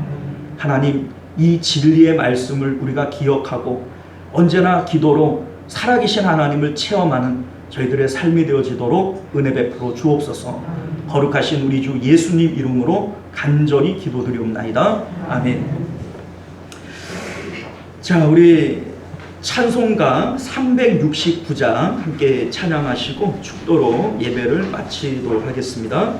하나님, 이 진리의 말씀을 우리가 기억하고 언제나 기도로 살아계신 하나님을 체험하는 저희들의 삶이 되어지도록 은혜 베풀어 주옵소서. 거룩하신 우리 주 예수님 이름으로 간절히 기도드리옵나이다. 아멘. 자, 우리 찬송가 369장 함께 찬양하시고 축도로 예배를 마치도록 하겠습니다.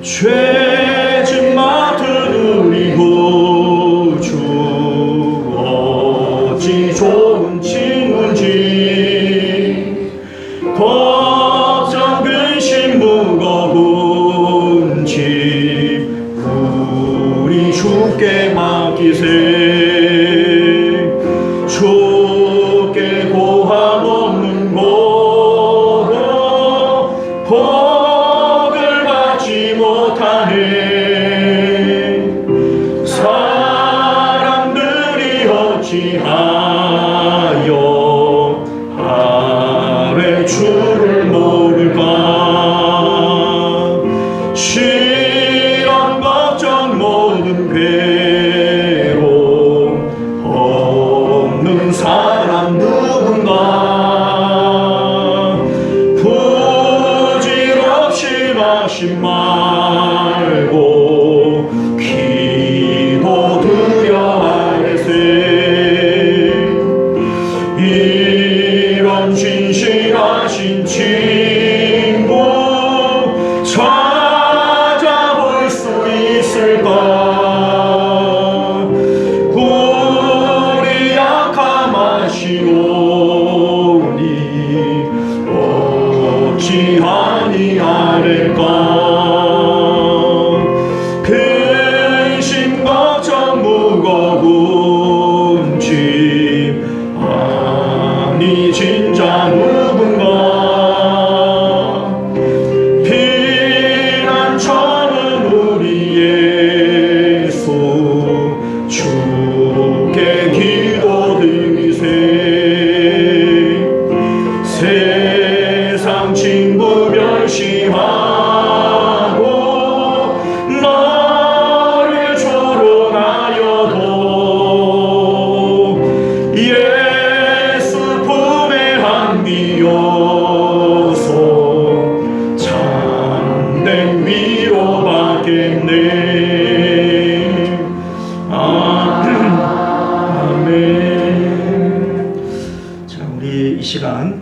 죄짐 맡은 우리 구주 어찌 좋은 친구인지 걱정 근심 무거운 짐 우리 주께 맡기세. 주께 고함 없는 고로 복을 받지 못하네. 사람들이 어찌하여 아래 주를 모를까. 시험 걱정 모든 괴로움 없는 사람 누군가. 부질없이 마심 말고 기도 드려 아뢰세.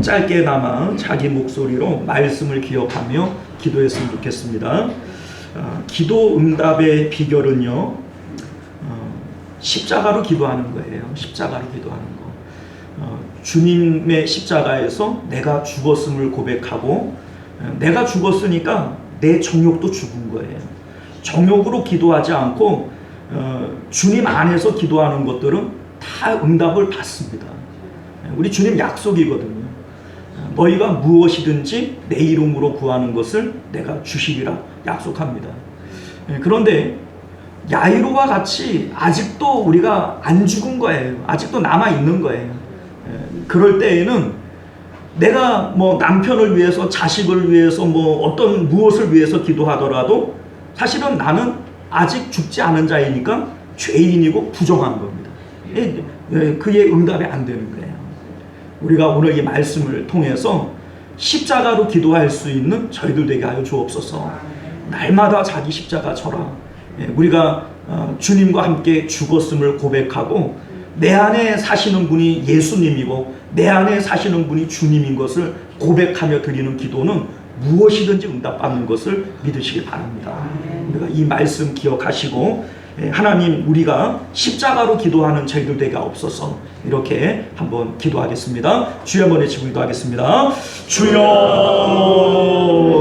짧게나마 자기 목소리로 말씀을 기억하며 기도했으면 좋겠습니다. 기도 응답의 비결은요, 십자가로 기도하는 거예요. 십자가로 기도하는 거. 주님의 십자가에서 내가 죽었음을 고백하고, 내가 죽었으니까 내 정욕도 죽은 거예요. 정욕으로 기도하지 않고 주님 안에서 기도하는 것들은 다 응답을 받습니다. 우리 주님 약속이거든요. 너희가 무엇이든지 내 이름으로 구하는 것을 내가 주시리라 약속합니다. 그런데 야이로와 같이 아직도 우리가 안 죽은 거예요. 아직도 남아 있는 거예요. 그럴 때에는 내가 뭐 남편을 위해서, 자식을 위해서, 뭐 어떤 무엇을 위해서 기도하더라도 사실은 나는 아직 죽지 않은 자이니까 죄인이고 부정한 겁니다. 그의 응답이 안 되는 거예요. 우리가 오늘 이 말씀을 통해서 십자가로 기도할 수 있는 저희들 되게 하여 주옵소서. 날마다 자기 십자가 져라. 우리가 주님과 함께 죽었음을 고백하고 내 안에 사시는 분이 예수님이고 내 안에 사시는 분이 주님인 것을 고백하며 드리는 기도는 무엇이든지 응답받는 것을 믿으시기 바랍니다. 우리가 이 말씀 기억하시고 하나님, 우리가 십자가로 기도하는 저희들 되게 없어서 이렇게 한번 기도하겠습니다. 주여 한번 외치고 기도하겠습니다. 주여,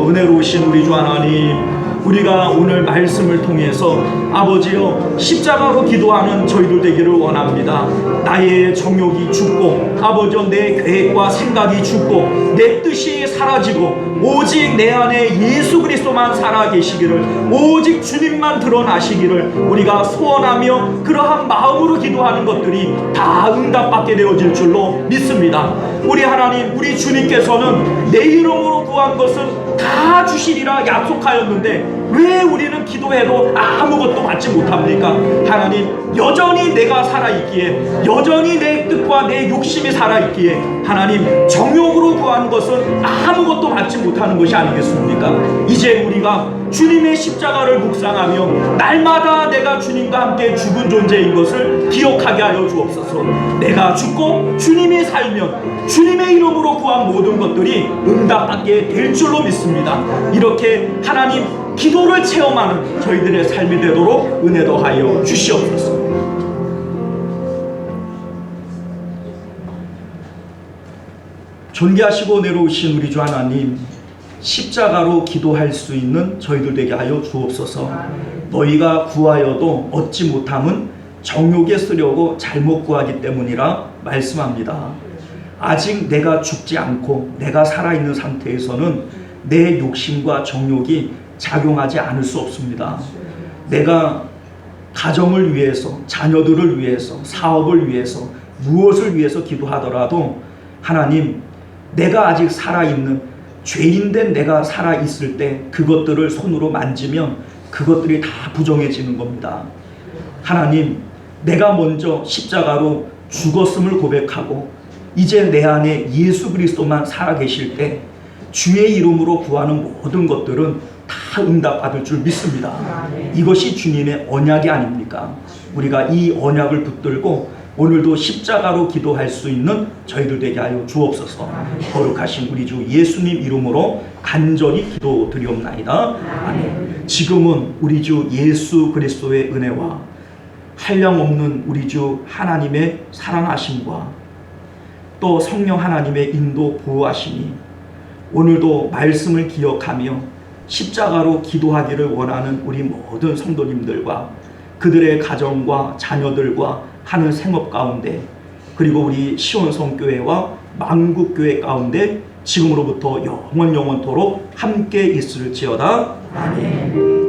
은혜로우신 우리 주 하나님, 우리가 오늘 말씀을 통해서 아버지여 십자가로 기도하는 저희들 되기를 원합니다. 나의 정욕이 죽고 아버지여 내 계획과 생각이 죽고 내 뜻이 사라지고 오직 내 안에 예수 그리스도만 살아계시기를, 오직 주님만 드러나시기를 우리가 소원하며 그러한 마음으로 기도하는 것들이 다 응답받게 되어질 줄로 믿습니다. 우리 하나님, 우리 주님께서는 내 이름으로 구한 것은 다 주시리라 약속하였는데 왜 우리는 기도해도 아무것도 받지 못합니까? 하나님, 여전히 내가 살아있기에, 여전히 내 뜻과 내 욕심이 살아있기에 하나님, 정욕으로 구한 것은 아무것도 받지 못하는 것이 아니겠습니까? 이제 우리가 주님의 십자가를 묵상하며 날마다 내가 주님과 함께 죽은 존재인 것을 기억하게 하여 주옵소서. 내가 죽고 주님이 살면 주님의 이름으로 구한 모든 것들이 응답받게 될 줄로 믿습니다. 이렇게 하나님, 기도를 체험하는 저희들의 삶이 되도록 은혜 더하여 주시옵소서. 존귀하시고 내려오신 우리 주 하나님, 십자가로 기도할 수 있는 저희들 되게 하여 주옵소서. 너희가 구하여도 얻지 못함은 정욕에 쓰려고 잘못 구하기 때문이라 말씀합니다. 아직 내가 죽지 않고 내가 살아있는 상태에서는 내 욕심과 정욕이 작용하지 않을 수 없습니다. 내가 가정을 위해서, 자녀들을 위해서, 사업을 위해서, 무엇을 위해서 기도하더라도 하나님, 내가 아직 살아있는 죄인된 내가 살아있을 때 그것들을 손으로 만지면 그것들이 다 부정해지는 겁니다. 하나님, 내가 먼저 십자가로 죽었음을 고백하고 이제 내 안에 예수 그리스도만 살아계실 때 주의 이름으로 구하는 모든 것들은 다 응답받을 줄 믿습니다. 이것이 주님의 언약이 아닙니까? 우리가 이 언약을 붙들고 오늘도 십자가로 기도할 수 있는 저희들 되게 하여 주옵소서. 거룩하신 우리 주 예수님 이름으로 간절히 기도드리옵나이다. 아멘. 지금은 우리 주 예수 그리스도의 은혜와 한량없는 우리 주 하나님의 사랑하심과 또 성령 하나님의 인도 보호하심이 오늘도 말씀을 기억하며 십자가로 기도하기를 원하는 우리 모든 성도님들과 그들의 가정과 자녀들과 하는 생업 가운데, 그리고 우리 시온성교회와 만국교회 가운데 지금으로부터 영원토록 함께 있을지어다. 아멘.